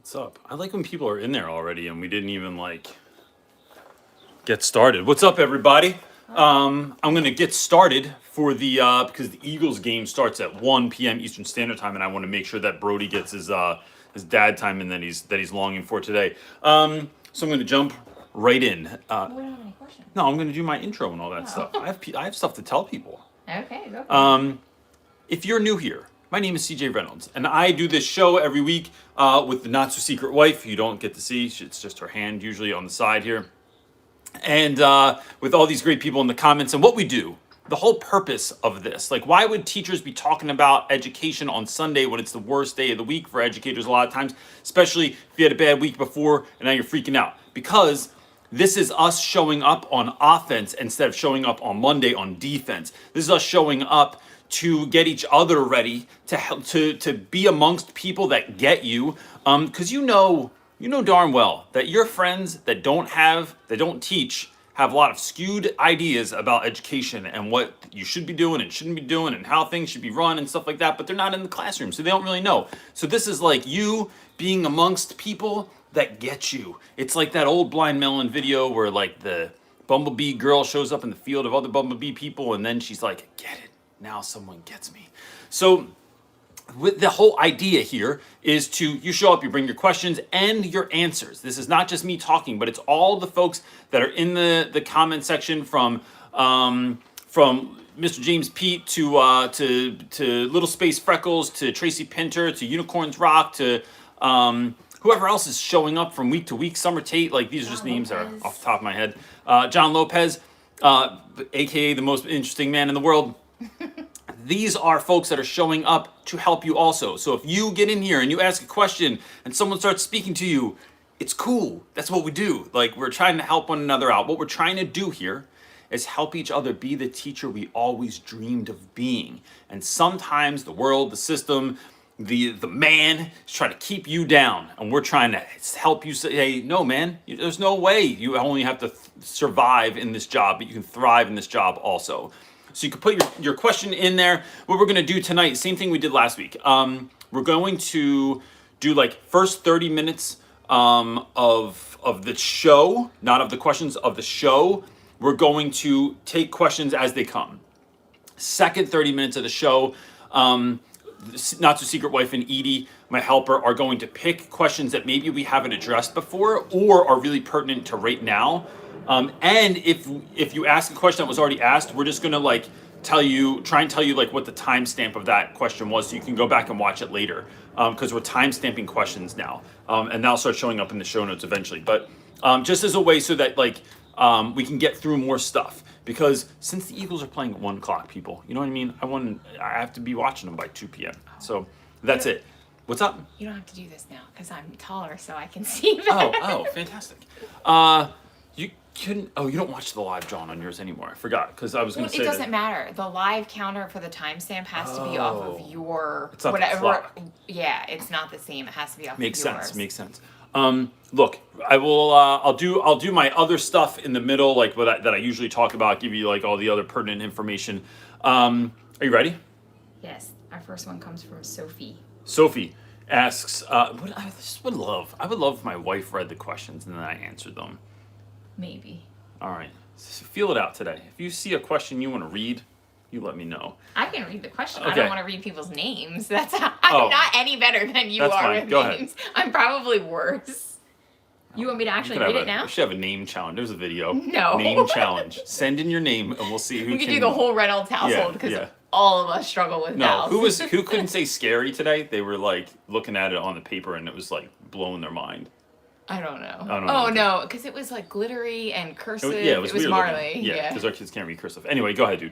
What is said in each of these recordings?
What's up? I like when people are in there already and we didn't even like get started. What's up, everybody? I'm gonna get started for the because the Eagles game starts at 1 p.m. Eastern Standard Time, and I want to make sure that Brody gets his dad time and that he's longing for today. So I'm gonna jump right in. We don't have any questions. No, I'm gonna do my intro and all that stuff. I have stuff to tell people. Okay, go for it. If you're new here, my name is CJ Reynolds, and I do this show every week with the not-so-secret wife. You don't get to see. It's just her hand usually on the side here. And with all these great people in the comments. And what we do, the whole purpose of this, like why would teachers be talking about education on Sunday when it's the worst day of the week for educators a lot of times, especially if you had a bad week before and now you're freaking out? Because this is us showing up on offense instead of showing up on Monday on defense. This is us showing up to get each other ready to help to be amongst people that get you, because you know darn well that your friends that don't teach have a lot of skewed ideas about education and what you should be doing and shouldn't be doing and how things should be run and stuff like that, but they're not in the classroom, so they don't really know. So this is like you being amongst people that get you. It's like that old Blind Melon video where like the bumblebee girl shows up in the field of other bumblebee people and then she's like, get it. Now someone gets me. So with the whole idea here is you show up, you bring your questions and your answers. This is not just me talking, but it's all the folks that are in the comment section from Mr. James Pete to Little Space Freckles to Tracy Pinter to Unicorns Rock to whoever else is showing up from week to week. Summer Tate, like these are just names that are off the top of my head. John Lopez, aka the most interesting man in the world. These are folks that are showing up to help you also. So if you get in here and you ask a question and someone starts speaking to you, it's cool. That's what we do. Like, we're trying to help one another out. What we're trying to do here is help each other be the teacher we always dreamed of being. And sometimes the world, the system, the man is trying to keep you down. And we're trying to help you say, hey, no, man, there's no way you only have to survive in this job, but you can thrive in this job also. So you can put your question in there. What we're going to do tonight, same thing we did last week. We're going to do like first 30 minutes of the show, not of the questions, of the show. We're going to take questions as they come. Second 30 minutes of the show, Not So Secret Wife and Edie, my helper, are going to pick questions that maybe we haven't addressed before or are really pertinent to right now. And if you ask a question that was already asked, we're just gonna like try and tell you like what the timestamp of that question was, so you can go back and watch it later. Because we're timestamping questions now, and that'll start showing up in the show notes eventually. But just as a way so that like we can get through more stuff. Because since the Eagles are playing at 1 o'clock, people, you know what I mean? I have to be watching them by 2 p.m. So that's it. What's up? You don't have to do this now because I'm taller, so I can see better. Oh, fantastic. You don't watch the live John on yours anymore. I forgot because I was going to say it doesn't matter. The live counter for the timestamp has to be off of your it's not whatever. The clock. Yeah, it's not the same. It has to be off of yours. Makes sense. Look, I will. I'll do my other stuff in the middle, like that I usually talk about. Give you like all the other pertinent information. Are you ready? Yes. Our first one comes from Sophie. Sophie asks, I would love if my wife read the questions and then I answered them. Maybe. All right. Feel it out today. If you see a question you want to read, you let me know. I can read the question. Okay. I don't want to read people's names. I'm not any better than you That's are fine. with Go names. ahead. I'm probably worse. You want me to actually read it now? We should have a name challenge. There's a video. No. Name challenge. Send in your name and we'll see who we can do the whole Reynolds household because all of us struggle with vowels. Who couldn't say scary today? They were like looking at it on the paper and it was like blowing their mind. I don't know. Oh, no, because it was like glittery and cursive. It was Marley. Looking. Yeah, because our kids can't read cursive. Anyway, go ahead, dude.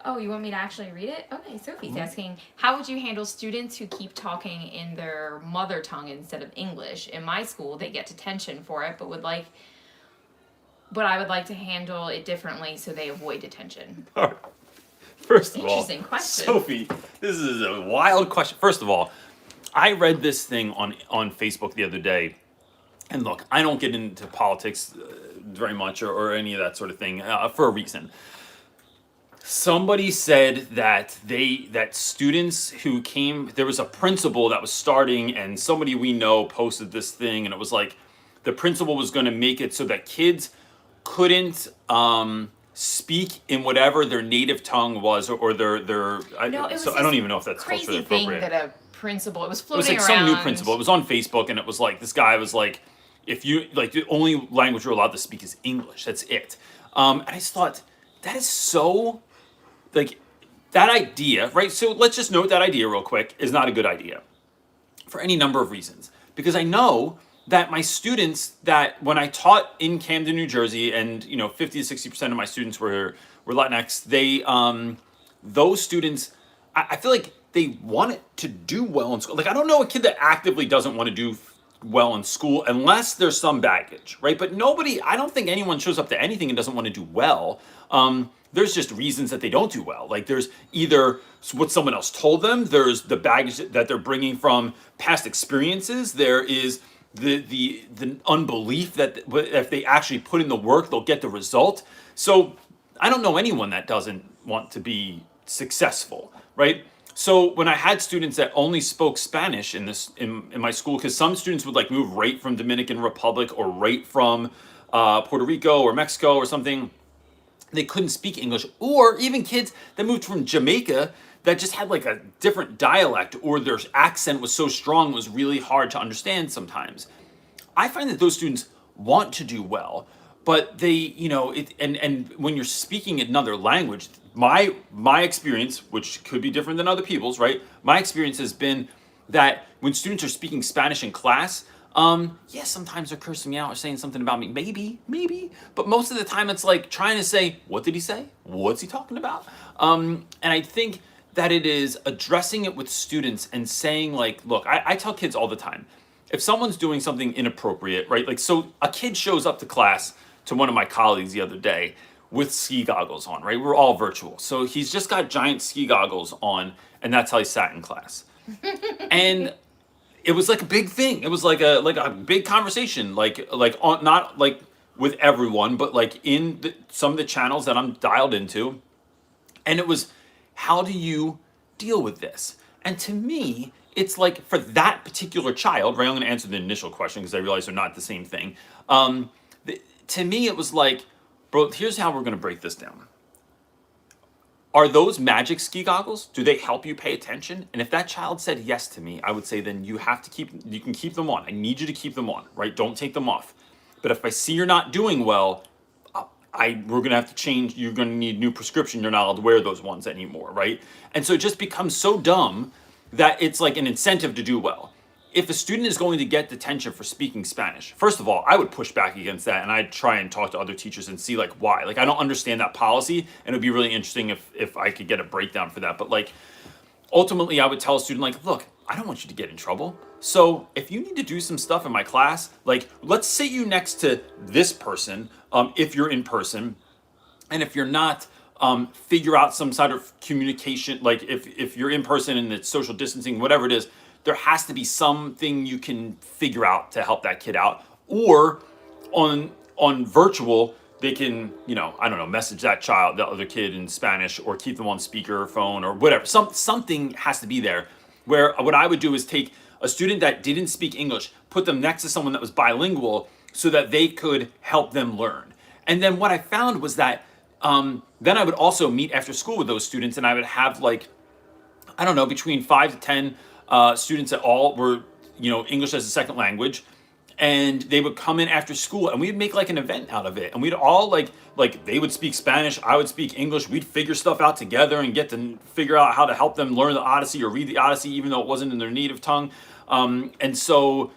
Oh, you want me to actually read it? Okay, Sophie's asking, how would you handle students who keep talking in their mother tongue instead of English? In my school, they get detention for it, but I would like to handle it differently so they avoid detention. All right. First of all, interesting question. Sophie, this is a wild question. First of all, I read this thing on Facebook the other day. And look, I don't get into politics very much or any of that sort of thing for a reason. Somebody said that students who came, there was a principal that was starting, and somebody we know posted this thing, and it was like the principal was going to make it so that kids couldn't speak in whatever their native tongue was, or their No, it was so I don't even know if that's culturally crazy thing appropriate. that a principal, it was It was floating like around. some new principal. It was on Facebook, and it was like this guy was like, if you like, the only language you're allowed to speak is English. That's it. And I just thought that is so like that idea, right? So let's just note that idea real quick is not a good idea for any number of reasons. Because I know that my students, that when I taught in Camden, New Jersey, and 50 to 60% of my students were Latinx, they those students, I feel like they wanted to do well in school. Like I don't know a kid that actively doesn't want to do well in school unless there's some baggage, right? But nobody, I don't think anyone shows up to anything and doesn't want to do well. There's just reasons that they don't do well. Like there's either what someone else told them, there's the baggage that they're bringing from past experiences, there is the unbelief that if they actually put in the work, they'll get the result. So I don't know anyone that doesn't want to be successful, right? So when I had students that only spoke Spanish in my school, because some students would like move right from Dominican Republic or right from Puerto Rico or Mexico or something, they couldn't speak English, or even kids that moved from Jamaica that just had like a different dialect, or their accent was so strong it was really hard to understand sometimes. I find that those students want to do well, but they, and when you're speaking another language, my experience, which could be different than other people's, right? My experience has been that when students are speaking Spanish in class, yeah, sometimes they're cursing me out or saying something about me, maybe, but most of the time it's like trying to say, what did he say? What's he talking about? And I think that it is addressing it with students and saying like, look, I tell kids all the time, if someone's doing something inappropriate, right? Like, so a kid shows up to class to one of my colleagues the other day with ski goggles on, right? We're all virtual. So he's just got giant ski goggles on, and that's how he sat in class. And it was like a big thing. It was like a big conversation, like on, not like with everyone, but like in some of the channels that I'm dialed into. And it was, how do you deal with this? And to me, it's like for that particular child, right? I'm going to answer the initial question because I realize they're not the same thing. To me, it was like, bro, here's how we're going to break this down. Are those magic ski goggles? Do they help you pay attention? And if that child said yes to me, I would say, then you can keep them on. I need you to keep them on, right? Don't take them off. But if I see you're not doing well, we're going to have to change. You're going to need new prescription. You're not allowed to wear those ones anymore, right? And so it just becomes so dumb that it's like an incentive to do well. If a student is going to get detention for speaking Spanish, first of all, I would push back against that, and I'd try and talk to other teachers and see like why. Like I don't understand that policy, and it'd be really interesting if I could get a breakdown for that. But like ultimately, I would tell a student like, look, I don't want you to get in trouble. So if you need to do some stuff in my class, like let's sit you next to this person if you're in person, and if you're not, figure out some sort of communication. Like if you're in person and it's social distancing, whatever it is, there has to be something you can figure out to help that kid out. Or on virtual, they can, I don't know, message that other kid in Spanish, or keep them on speaker phone or whatever. Something has to be there. Where what I would do is take a student that didn't speak English, put them next to someone that was bilingual, so that they could help them learn. And then what I found was that then I would also meet after school with those students, and I would have like, I don't know, between 5 to 10 students that all were, English as a second language. And they would come in after school, and we'd make like an event out of it. And we'd all like they would speak Spanish, I would speak English. We'd figure stuff out together and get to figure out how to help them learn the Odyssey or read the Odyssey, even though it wasn't in their native tongue. And so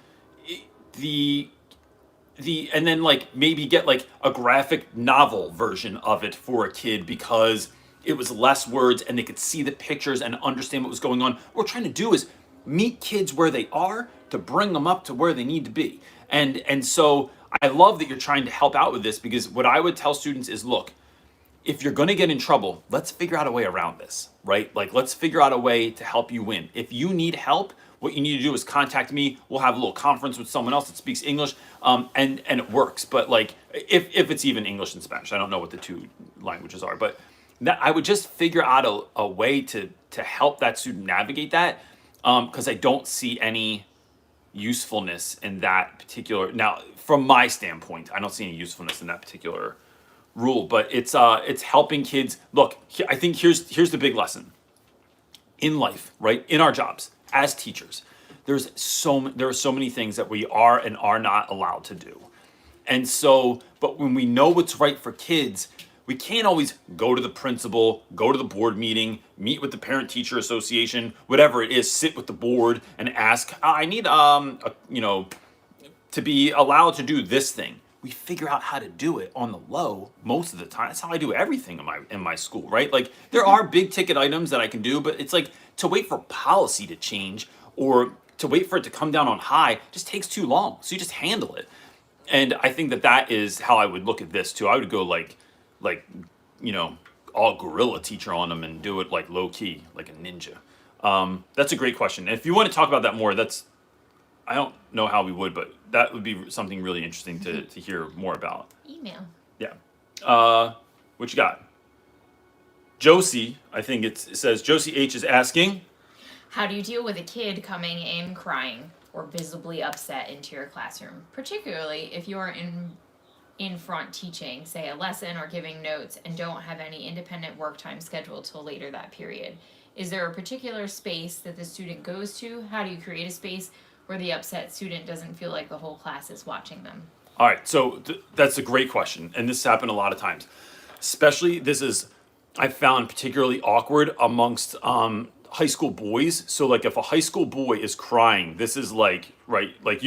and then like maybe get like a graphic novel version of it for a kid, because it was less words and they could see the pictures and understand what was going on. What we're trying to do is meet kids where they are to bring them up to where they need to be. And so I love that you're trying to help out with this, because what I would tell students is, look, if you're going to get in trouble, let's figure out a way around this, right? Like, let's figure out a way to help you win. If you need help, what you need to do is contact me. We'll have a little conference with someone else that speaks English, and it works. But like, if it's even English and Spanish, I don't know what the two languages are, but I would just figure out a way to help that student navigate that, because I don't see any usefulness in that particular. Now, from my standpoint, I don't see any usefulness in that particular rule, but it's helping kids. Look, I think here's the big lesson in life, right? In our jobs as teachers, there are so many things that we are and are not allowed to do. And so, but when we know what's right for kids, we can't always go to the principal, go to the board meeting, meet with the parent teacher association, whatever it is, sit with the board and ask, I need, to be allowed to do this thing. We figure out how to do it on the low most of the time. That's how I do everything in my school, right? Like there are big ticket items that I can do, but it's like to wait for policy to change or to wait for it to come down on high just takes too long. So you just handle it. And I think that is how I would look at this too. I would go like all guerrilla teacher on them and do it like low key, like a ninja. That's a great question. And if you want to talk about that more, I don't know how we would, but that would be something really interesting to hear more about. Email. Yeah. What you got? Josie, I think it says Josie H is asking, how do you deal with a kid coming in crying or visibly upset into your classroom, particularly if you are in front teaching, say a lesson or giving notes, and don't have any independent work time scheduled till later that period? Is there a particular space that the student goes to? How do you create a space where the upset student doesn't feel like the whole class is watching them? All right, so that's a great question, and this happened a lot of times. Especially, I found particularly awkward amongst high school boys. So like if a high school boy is crying, this is like, right, like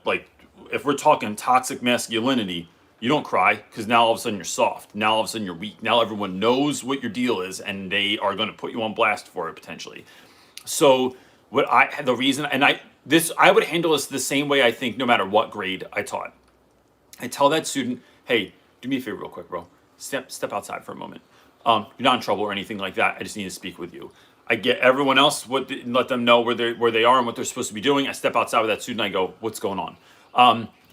like if we're talking toxic masculinity, you don't cry because now all of a sudden you're soft. Now all of a sudden you're weak. Now everyone knows what your deal is and they are going to put you on blast for it potentially. So I would handle this the same way I think no matter what grade I taught. I tell that student, hey, do me a favor real quick, bro. Step outside for a moment. You're not in trouble or anything like that. I just need to speak with you. I get everyone else let them know where they are and what they're supposed to be doing. I step outside with that student. I go, what's going on?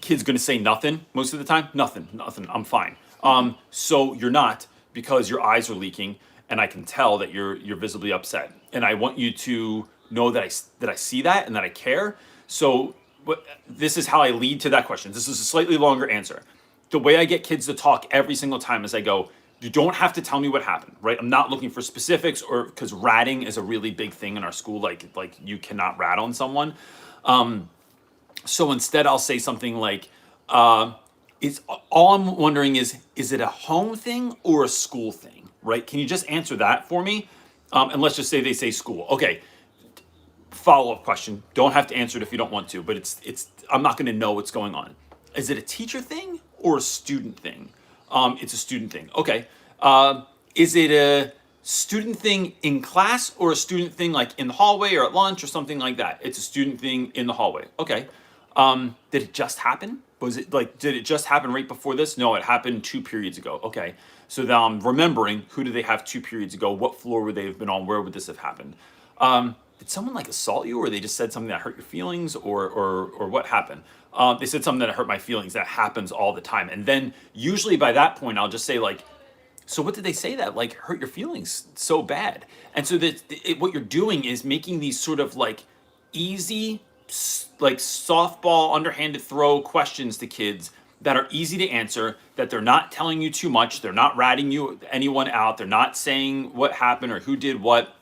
Kid's gonna say nothing most of the time. Nothing. I'm fine. So you're not, because your eyes are leaking, and I can tell that you're visibly upset. And I want you to know that I see that and that I care. So this is how I lead to that question. This is a slightly longer answer. The way I get kids to talk every single time is I go, you don't have to tell me what happened, right? I'm not looking for specifics, or because ratting is a really big thing in our school. Like you cannot rat on someone. So instead I'll say something like, it's all I'm wondering is it a home thing or a school thing, right? Can you just answer that for me? And let's just say they say school. Okay. Follow-up question. Don't have to answer it if you don't want to, but I'm not going to know what's going on. Is it a teacher thing or a student thing? It's a student thing. Okay. Is it a student thing in class or a student thing like in the hallway or at lunch or something like that? It's a student thing in the hallway. Okay. Did it just happen? Did it just happen right before this? No, it happened 2 periods ago. Okay. So now I'm remembering, who did they have 2 periods ago? What floor would they have been on? Where would this have happened? Did someone assault you, or they just said something that hurt your feelings, or what happened? They said something that hurt my feelings. That happens all the time. And then usually by that point, I'll just say so what did they say that hurt your feelings so bad? And so what you're doing is making these sort of easy, softball, underhanded throw questions to kids that are easy to answer, that they're not telling you too much. They're not ratting anyone out. They're not saying what happened or who did what.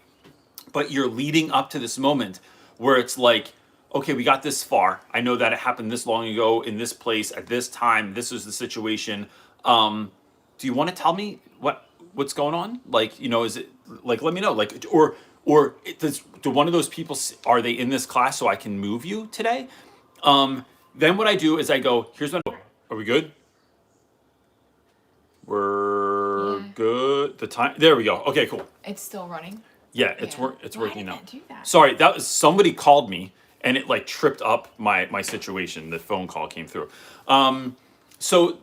But you're leading up to this moment where it's okay, we got this far. I know that it happened this long ago in this place at this time. This was the situation. Do you want to tell me what's going on? Is it let me know? Do one of those people, are they in this class so I can move you today? Then what I do is I go, here's what. Are we good? We're good. The time. There we go. Okay, cool. It's still running. Yeah, it's working now. Why did that do that? Sorry, that was somebody called me and it tripped up my situation. The phone call came through. So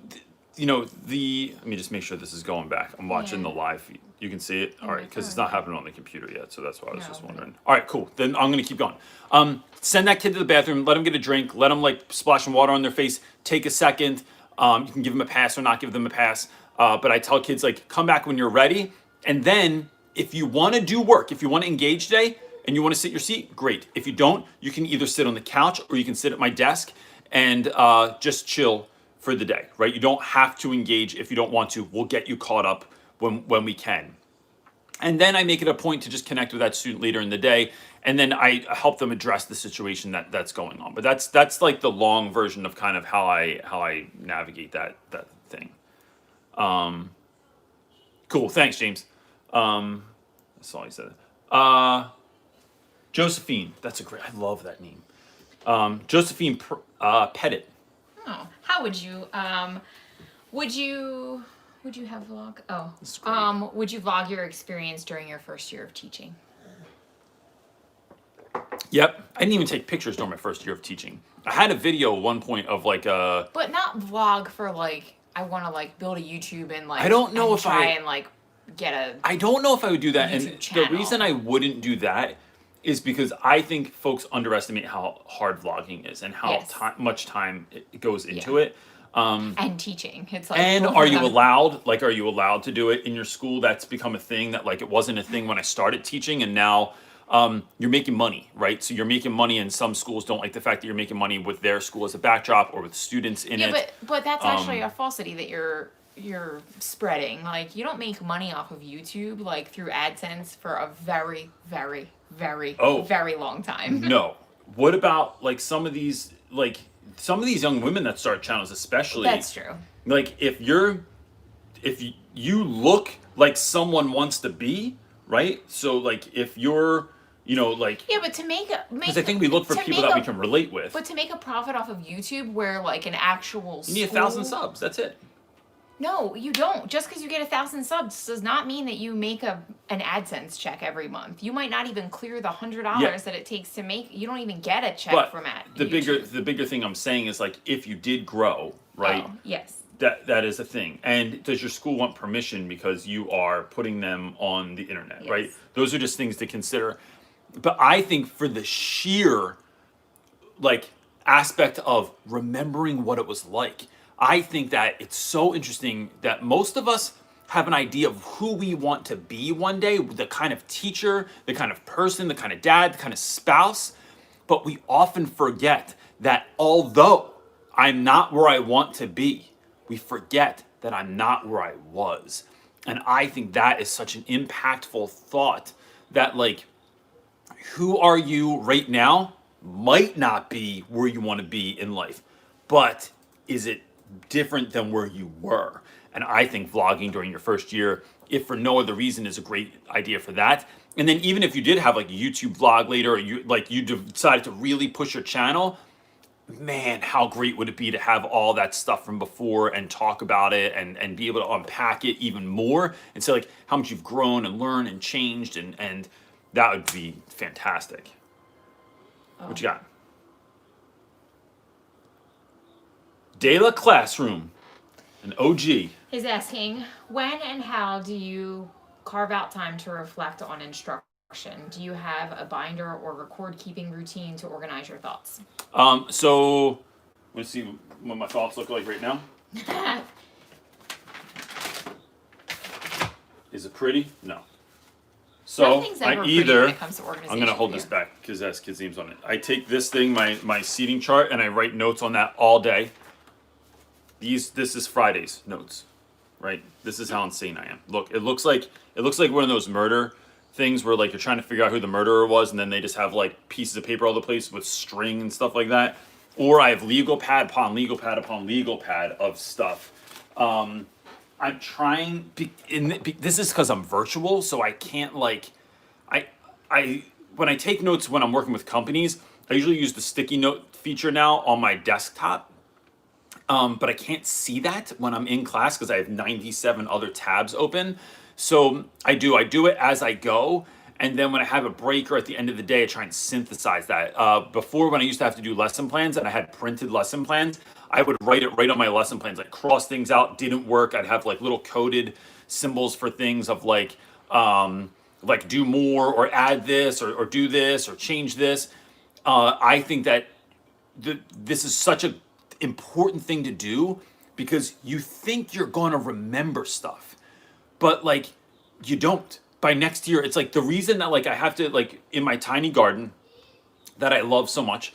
let me just make sure this is going back. I'm watching the live feed. You can see it. All right, because it's not happening on the computer yet, so that's why I was just wondering. All right, cool. Then I'm gonna keep going. Send that kid to the bathroom. Let him get a drink. Let him splash some water on their face. Take a second. You can give them a pass or not give them a pass. But I tell kids come back when you're ready. And then if you want to do work, if you want to engage today and you want to sit your seat, great. If you don't, you can either sit on the couch or you can sit at my desk and just chill for the day, right? You don't have to engage if you don't want to. We'll get you caught up when we can. And then I make it a point to just connect with that student later in the day, and then I help them address the situation that's going on. But that's like the long version of kind of how I navigate that thing. Cool, thanks, James. That's all he said. Josephine, I love that name. Josephine Pettit. Oh, how would you have vlog? Oh, would you vlog your experience during your first year of teaching? Yep, I didn't even take pictures during my first year of teaching. I had a video at one point of like a. But not vlog for like I want to like build a YouTube and like. I don't know and if try and like get a. I don't know if I would do that, and channel. the reason I wouldn't do that is because I think folks underestimate how hard vlogging is and how much time it goes into it. And teaching, it's like. And are you allowed? Like, are you allowed to do it in your school? That's become a thing that like it wasn't a thing when I started teaching, and now you're making money, right? So you're making money, and some schools don't like the fact that you're making money with their school as a backdrop or with students in it. Yeah, but that's actually a falsity that you're spreading. Like, you don't make money off of YouTube like through AdSense for a very, very, very, very long time. No. What about like some of these young women that start channels, especially? That's true. Like if you look like someone wants to be, right? So like if you're, like yeah, but to make because I think we look for people that we can relate with. But to make a profit off of YouTube, where like an actual you need 1,000 subs. That's it. No, you don't. Just because you get 1,000 subs does not mean that you make an AdSense check every month. You might not even clear the $100 that it takes to make. You don't even get a check from YouTube. The bigger thing I'm saying is like if you did grow, right? Oh, yes. That is a thing. And does your school want permission because you are putting them on the internet, right? Those are just things to consider. But I think for the sheer like aspect of remembering what it was like, I think that it's so interesting that most of us have an idea of who we want to be one day, the kind of teacher, the kind of person, the kind of dad, the kind of spouse. But we often forget that although I'm not where I want to be, we forget that I'm not where I was. And I think that is such an impactful thought that like, who are you right now might not be where you want to be in life, but is it different than where you were? And I think vlogging during your first year, if for no other reason, is a great idea for that. And then even if you did have like a YouTube vlog later, or you decided to really push your channel, man, how great would it be to have all that stuff from before and talk about it and be able to unpack it even more and say like how much you've grown and learned and changed, and that would be fantastic. What you got? De La Classroom, an OG. He's asking, when and how do you carve out time to reflect on instruction? Do you have a binder or record keeping routine to organize your thoughts? So let's see what my thoughts look like right now. Is it pretty? No. So I either, I'm going to hold this back because that's kids' names on it. I take this thing, my seating chart, and I write notes on that all day. This is Friday's notes, right? This is how insane I am. Look, it looks like one of those murder things where like you're trying to figure out who the murderer was, and then they just have like pieces of paper all the place with string and stuff like that. Or I have legal pad upon legal pad upon legal pad of stuff. I'm trying. This is because I'm virtual, so I can't like. When I take notes when I'm working with companies, I usually use the sticky note feature now on my desktop. But I can't see that when I'm in class because I have 97 other tabs open. So I do it as I go. And then when I have a break or at the end of the day, I try and synthesize that. Before, when I used to have to do lesson plans and I had printed lesson plans, I would write it right on my lesson plans, like cross things out, didn't work. I'd have like little coded symbols for things of like do more or add this or do this or change this. I think that this is such a important thing to do because you think you're going to remember stuff, but like you don't. By next year, it's like the reason that like I have to like in my tiny garden that I love so much.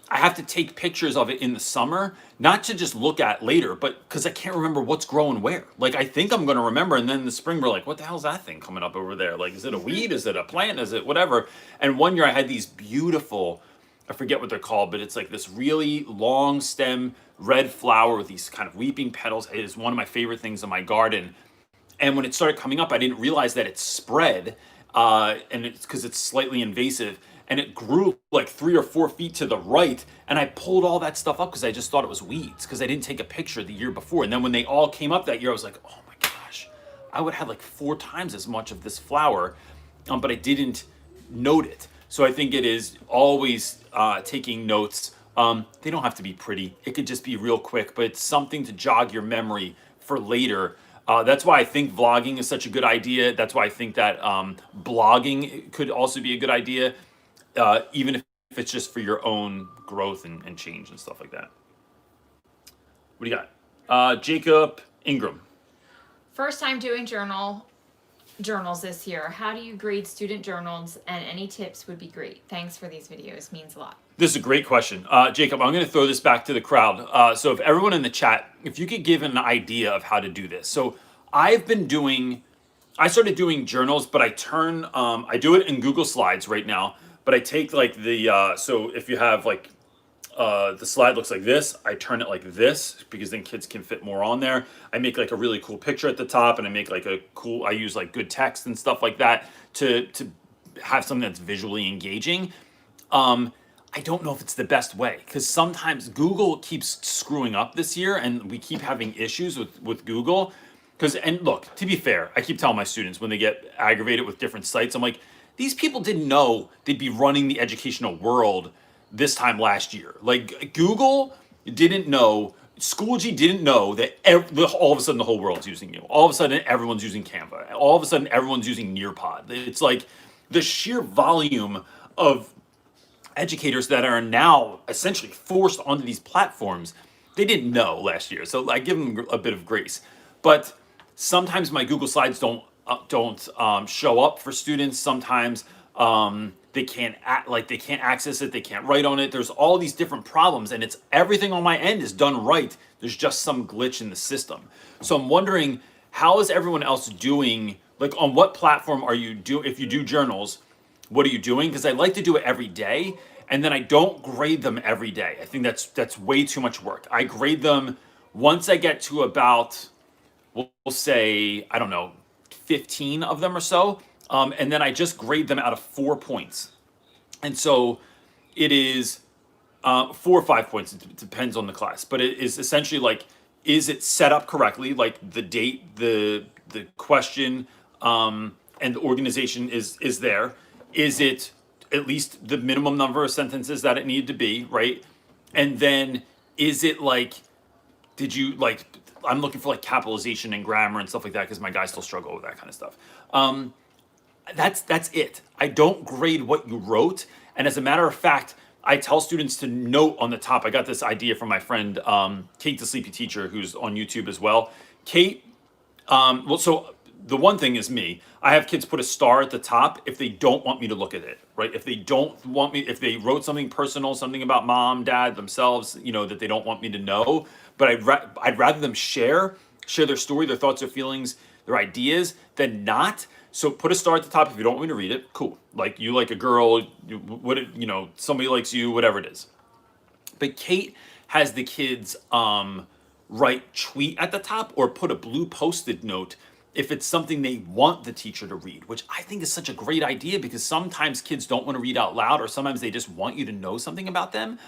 I have to take pictures of it in the summer, not to just look at later, but because I can't remember what's growing where. Like I think I'm going to remember, and then in the spring we're like, what the hell's that thing coming up over there? Like, is it a weed? Is it a plant? Is it whatever? And one year I had these beautiful, I forget what they're called, but it's like this really long stem red flower with these kind of weeping petals. It is one of my favorite things in my garden. And when it started coming up, I didn't realize that it spread, and it's because it's slightly invasive, and it grew like 3 or 4 feet to the right. And I pulled all that stuff up because I just thought it was weeds because I didn't take a picture the year before. And then when they all came up that year, I was like, oh my gosh, I would have like 4 times as much of this flower, but I didn't note it. So I think it is always taking notes. They don't have to be pretty. It could just be real quick, but it's something to jog your memory for later. That's why I think vlogging is such a good idea. That's why I think that blogging could also be a good idea, even if it's just for your own growth and change and stuff like that. What do you got? Jacob Ingram. First time doing journals this year. How do you grade student journals, and any tips would be great. Thanks for these videos. Means a lot. This is a great question. Jacob, I'm going to throw this back to the crowd. So if everyone in the chat, if you could give an idea of how to do this. So I started doing journals, but I do it in Google Slides right now, but I take like so if you have like, the slide looks like this, I turn it like this because then kids can fit more on there. I make like a really cool picture at the top, and I make like I use like good text and stuff like that to have something that's visually engaging. I don't know if it's the best way because sometimes Google keeps screwing up this year, and we keep having issues with Google. And look, to be fair, I keep telling my students when they get aggravated with different sites, I'm like, these people didn't know they'd be running the educational world this time last year. Like Google didn't know, Schoology didn't know that all of a sudden the whole world's using you. All of a sudden everyone's using Canva. All of a sudden everyone's using Nearpod. It's like the sheer volume of educators that are now essentially forced onto these platforms, they didn't know last year. So I give them a bit of grace. But sometimes my Google Slides don't show up for students. Sometimes they can't access it. They can't write on it. There's all these different problems, and it's everything on my end is done right. There's just some glitch in the system. So I'm wondering, how is everyone else doing? Like, on what platform are you if you do journals? What are you doing? Because I like to do it every day, and then I don't grade them every day. I think that's way too much work. I grade them once I get to about, we'll say, I don't know, 15 of them or so, and then I just grade them out of 4 points. And so it is 4 or 5 points. It depends on the class, but it is essentially like, is it set up correctly? Like the date, the question, and the organization is there. Is it at least the minimum number of sentences that it needed to be, right? And then is it like, did you like, I'm looking for like capitalization and grammar and stuff like that because my guys still struggle with that kind of stuff. That's it. I don't grade what you wrote. And as a matter of fact, I tell students to note on the top. I got this idea from my friend, Kate the Sleepy Teacher, who's on YouTube as well. Kate, so the one thing is me. I have kids put a star at the top if they don't want me to look at it, right? If they don't want me, if they wrote something personal, something about mom, dad, themselves, that they don't want me to know, but I'd rather them share their story, their thoughts, their feelings, their ideas than not. So put a star at the top if you don't want me to read it. Cool. Like you like a girl, somebody likes you, whatever it is. But Kate has the kids write tweet at the top or put a blue Post-it note if it's something they want the teacher to read, which I think is such a great idea because sometimes kids don't want to read out loud, or sometimes they just want you to know something about them.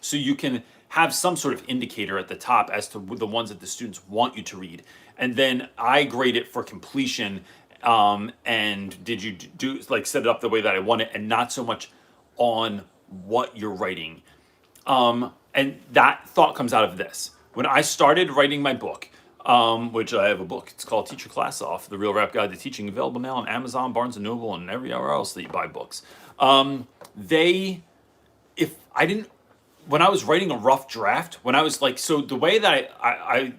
So you can have some sort of indicator at the top as to the ones that the students want you to read. And then I grade it for completion. And did you set it up the way that I want it, and not so much on what you're writing. And that thought comes out of this. When I started writing my book, which I have a book, it's called Teach Your Class Off, The Real Rap Guide to Teaching, available now on Amazon, Barnes & Noble, and everywhere else that you buy books. When I was writing a rough draft, when I was like, so the way that I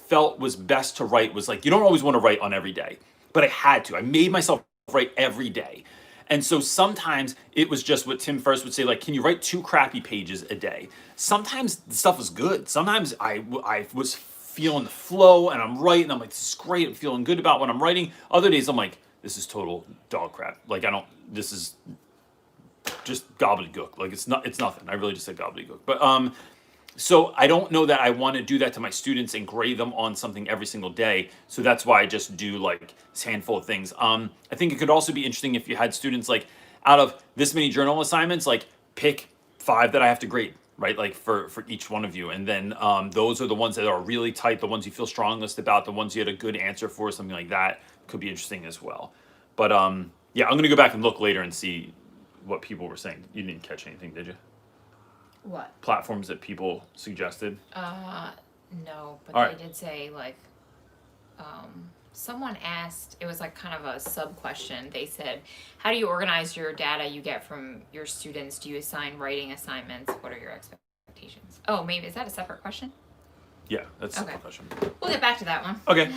felt was best to write was like, you don't always want to write on every day. but I had to. I made myself write every day. And so sometimes it was just what Tim Ferriss would say, like, can you write 2 crappy pages a day? Sometimes the stuff was good. Sometimes I was feeling the flow and I'm writing. I'm like, this is great. I'm feeling good about what I'm writing. Other days I'm like, this is total dog crap. Like, this is just gobbledygook. Like, it's nothing. I really just said gobbledygook. But, so I don't know that I want to do that to my students and grade them on something every single day. So that's why I just do like this handful of things. I think it could also be interesting if you had students like, out of this many journal assignments, like pick 5 that I have to grade, right? Like for each one of you. And then those are the ones that are really tight, the ones you feel strongest about, the ones you had a good answer for, something like that could be interesting as well. But yeah, I'm going to go back and look later and see what people were saying. You didn't catch anything, did you? What? Platforms that people suggested? No, but All they right. did say, like, someone asked, it was like kind of a sub question. They said, how do you organize your data you get from your students? Do you assign writing assignments? What are your expectations? Oh, maybe, is that a separate question? Yeah, that's a Okay. simple question. We'll get back to that one. Okay.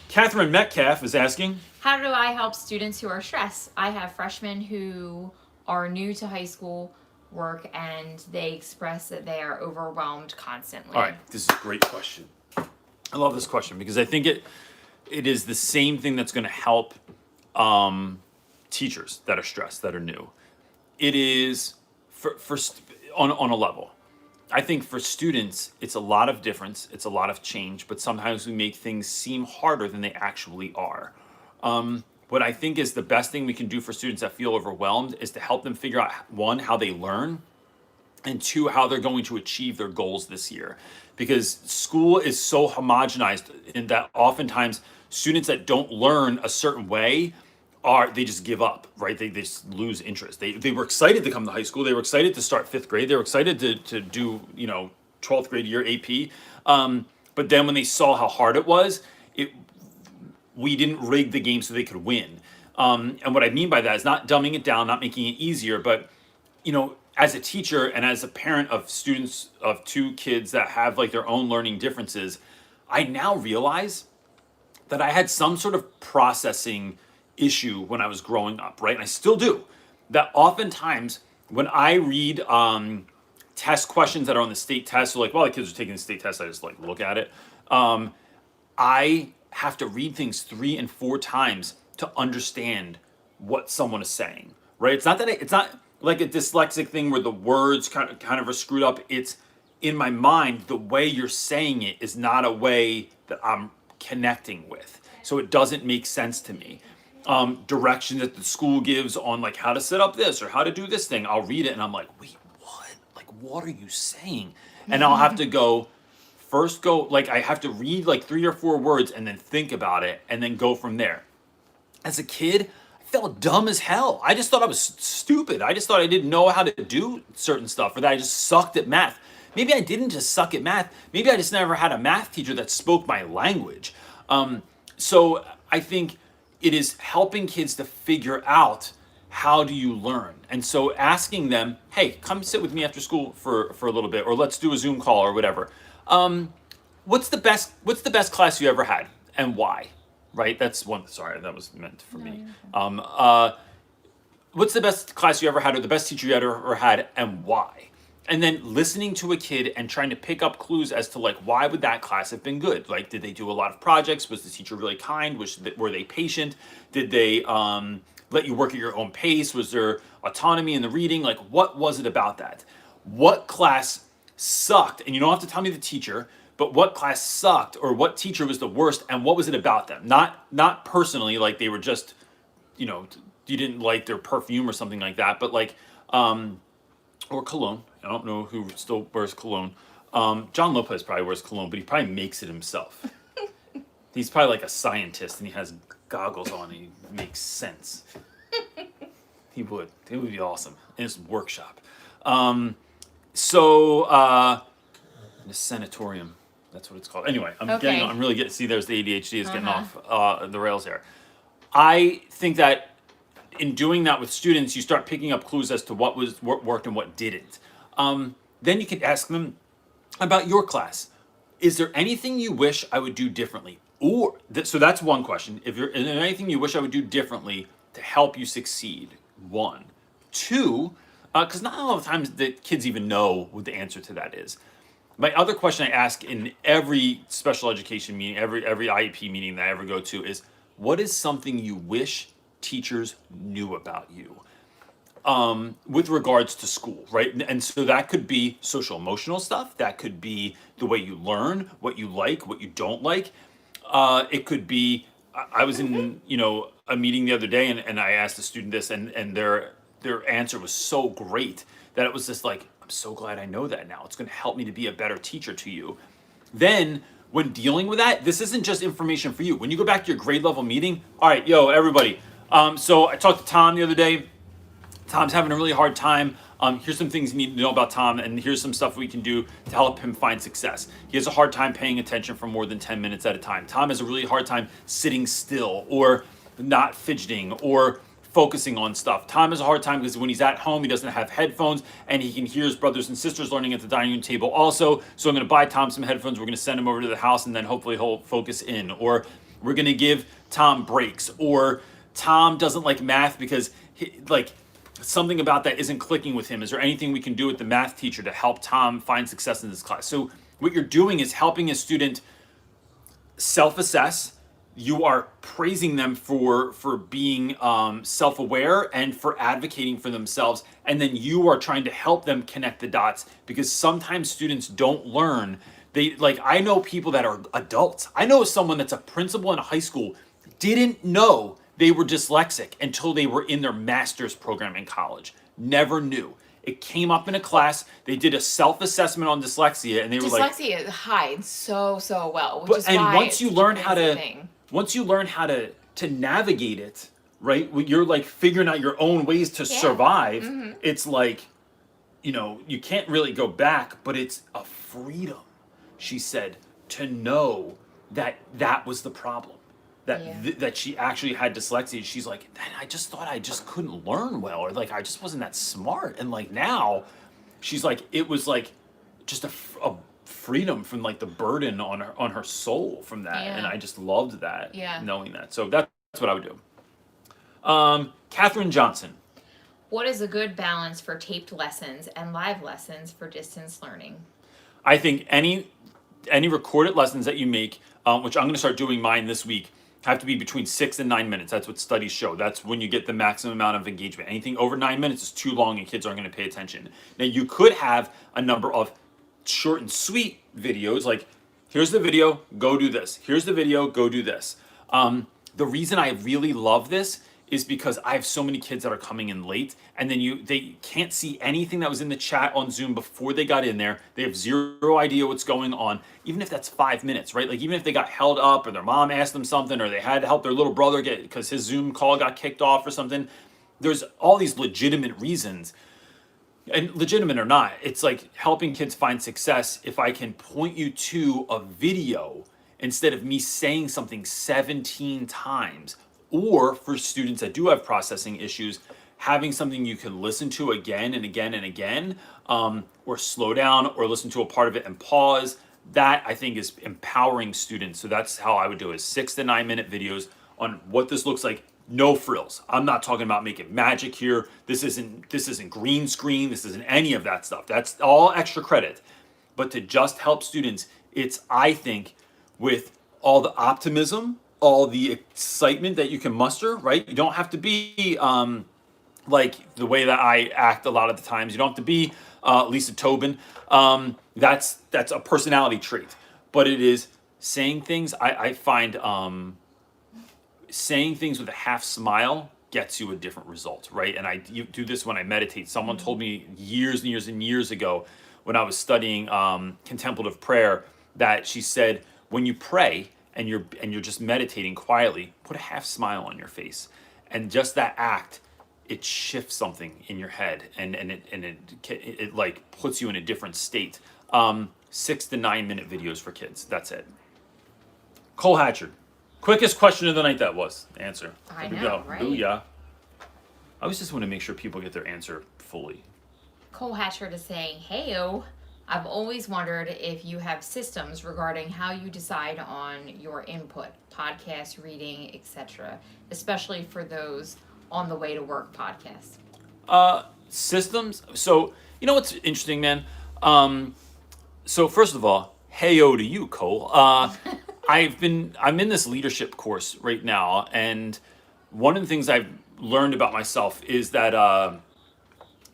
Catherine Metcalf is asking, How do I help students who are stressed? I have freshmen who are new to high school work and they express that they are overwhelmed constantly. all right, this is a great question. I love this question because I think it is the same thing that's going to help teachers that are stressed, that are new. It is on a level. I think for students, it's a lot of difference, it's a lot of change, but sometimes we make things seem harder than they actually are. What I think is the best thing we can do for students that feel overwhelmed is to help them figure out, 1, how they learn, and 2, how they're going to achieve their goals this year. Because school is so homogenized in that oftentimes students that don't learn a certain way they just give up, right? They just lose interest. They were excited to come to high school. They were excited to start 5th grade. They were excited to do, 12th grade year AP. But then when they saw how hard it was, we didn't rig the game so they could win. And what I mean by that is not dumbing it down, not making it easier, but, as a teacher and as a parent of students of 2 kids that have like their own learning differences, I now realize that I had some sort of processing issue when I was growing up, right? And I still do. That oftentimes when I read test questions that are on the state test, so like while the kids are taking the state test, I just like look at it. I have to read things 3 and 4 times to understand what someone is saying, right? It's not like a dyslexic thing where the words kind of are screwed up. It's in my mind, the way you're saying it is not a way that I'm connecting with. So it doesn't make sense to me. Directions that the school gives on like how to set up this or how to do this thing, I'll read it and I'm like, wait, what? Like, what are you saying? And I'll have to I have to read like 3 or 4 words and then think about it and then go from there. As a kid, I felt dumb as hell. I just thought I was stupid. I just thought I didn't know how to do certain stuff or that I just sucked at math. Maybe I didn't just suck at math. Maybe I just never had a math teacher that spoke my language. So I think it is helping kids to figure out how do you learn. And so asking them, hey, come sit with me after school for a little bit, or let's do a Zoom call or whatever. What's the best class you ever had and why? Right? That's one. Sorry, that was meant for me. What's the best class you ever had or the best teacher you ever had and why? And then listening to a kid and trying to pick up clues as to like, why would that class have been good? Like, did they do a lot of projects? Was the teacher really kind? Were they patient? Did they let you work at your own pace? Was there autonomy in the reading? Like, what was it about that? What class sucked? And you don't have to tell me the teacher, but what class sucked or what teacher was the worst and what was it about them? Not personally, like they were just, you didn't like their perfume or something like that, but like, or cologne. I don't know who still wears cologne. John Lopez probably wears cologne, but he probably makes it himself. He's probably like a scientist and he has goggles on and he makes sense. He would. It would be awesome in his workshop. The sanatorium. That's what it's called. Anyway, I'm really getting, see, there's the ADHD is getting off the rails there. I think that in doing that with students, you start picking up clues as to what worked and what didn't. Then you could ask them about your class. Is there anything you wish I would do differently? So that's one question. If you're, is there anything you wish I would do differently to help you succeed? One. Two, because not all the times that kids even know what the answer to that is. My other question I ask in every special education meeting, every IEP meeting that I ever go to is, what is something you wish teachers knew about you? With regards to school, right? And so that could be social emotional stuff. That could be the way you learn, what you like, what you don't like. It could be, I was in, a meeting the other day and I asked a student this and their answer was so great that it was just like, I'm so glad I know that now. It's going to help me to be a better teacher to you. Then when dealing with that, this isn't just information for you. When you go back to your grade level meeting, all right, yo, everybody. So I talked to Tom the other day. Tom's having a really hard time. Here's some things you need to know about Tom, and here's some stuff we can do to help him find success. He has a hard time paying attention for more than 10 minutes at a time. Tom has a really hard time sitting still or not fidgeting or focusing on stuff. Tom has a hard time because when he's at home, he doesn't have headphones and he can hear his brothers and sisters learning at the dining room table also. So I'm going to buy Tom some headphones. We're going to send him over to the house and then hopefully he'll focus in. Or we're going to give Tom breaks. Or Tom doesn't like math because something about that isn't clicking with him. Is there anything we can do with the math teacher to help Tom find success in this class? So what you're doing is helping a student self-assess. You are praising them for being self-aware and for advocating for themselves. And then you are trying to help them connect the dots because sometimes students don't learn. I know people that are adults. I know someone that's a principal in a high school didn't know they were dyslexic until they were in their master's program in college. Never knew. It came up in a class. They did a self-assessment on dyslexia, and they were like, dyslexia hides so well. Once you learn how to navigate it, right? When you're like figuring out your own ways to survive. Mm-hmm. It's like, you can't really go back, but it's a freedom. She said to know that was the problem. That she actually had dyslexia. She's like, I just thought I just couldn't learn well, or I just wasn't that smart. And now, she's like, it was like just a freedom from the burden on her soul from that. And I just loved that, knowing that. So that's what I would do. Catherine Johnson. What is a good balance for taped lessons and live lessons for distance learning? I think any recorded lessons that you make, which I'm going to start doing mine this week, have to be between 6 and 9 minutes. That's what studies show. That's when you get the maximum amount of engagement. Anything over 9 minutes is too long and kids aren't going to pay attention. Now you could have a number of short and sweet videos, like here's the video, go do this. Here's the video, go do this. The reason I really love this is because I have so many kids that are coming in late, and then they can't see anything that was in the chat on Zoom before they got in there. They have zero idea what's going on, even if that's 5 minutes, right? Even if they got held up or their mom asked them something or they had to help their little brother because his Zoom call got kicked off or something. There's all these legitimate reasons. And legitimate or not, it's like helping kids find success if I can point you to a video instead of me saying something 17 times. Or for students that do have processing issues, having something you can listen to again and again and again, or slow down or listen to a part of it and pause, that I think is empowering students. So that's how I would do it, 6 to 9 minute videos on what this looks like. No frills. I'm not talking about making magic here. This isn't green screen. This isn't any of that stuff. That's all extra credit. But to just help students, it's, I think, with all the optimism, all the excitement that you can muster, right? You don't have to be like the way that I act a lot of the times. You don't have to be Lisa Tobin. That's a personality trait. But it is saying things, I find saying things with a half smile gets you a different result, right? And you do this when I meditate. Someone told me years and years and years ago when I was studying contemplative prayer that she said, when you pray, and you're just meditating quietly, put a half smile on your face, and just that act, it shifts something in your head, and it like puts you in a different state. 6 to 9 minute videos for kids. That's it. Cole Hatchard, quickest question of the night. That was the answer. I know, right? Booyah. I always just want to make sure people get their answer fully. Cole Hatchard is saying, "Heyo, I've always wondered if you have systems regarding how you decide on your input, podcast, reading, etc., especially for those on the way to work podcasts. Systems. So you know what's interesting, man. So first of all, heyo to you, Cole. I'm in this leadership course right now, and one of the things I've learned about myself is that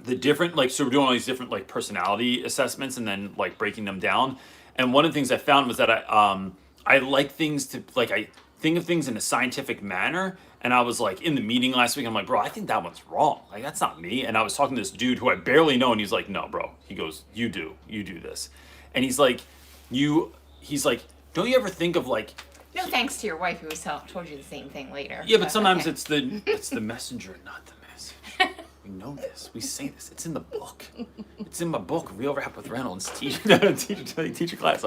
the different, like, so we're doing all these different like personality assessments and then like breaking them down. And one of the things I found was that I like things to, like, I think of things in a scientific manner. And I was like in the meeting last week, I'm like, bro, I think that one's wrong. Like, that's not me. And I was talking to this dude who I barely know, and he's like, no, bro. He goes, you do this. And he's like, don't you ever think of like, No thanks to your wife who told you the same thing later. yeah, but sometimes okay. it's the messenger, not the message. We know this. We say this. It's in the book. It's in my book, Real Rap with Reynolds, teacher class.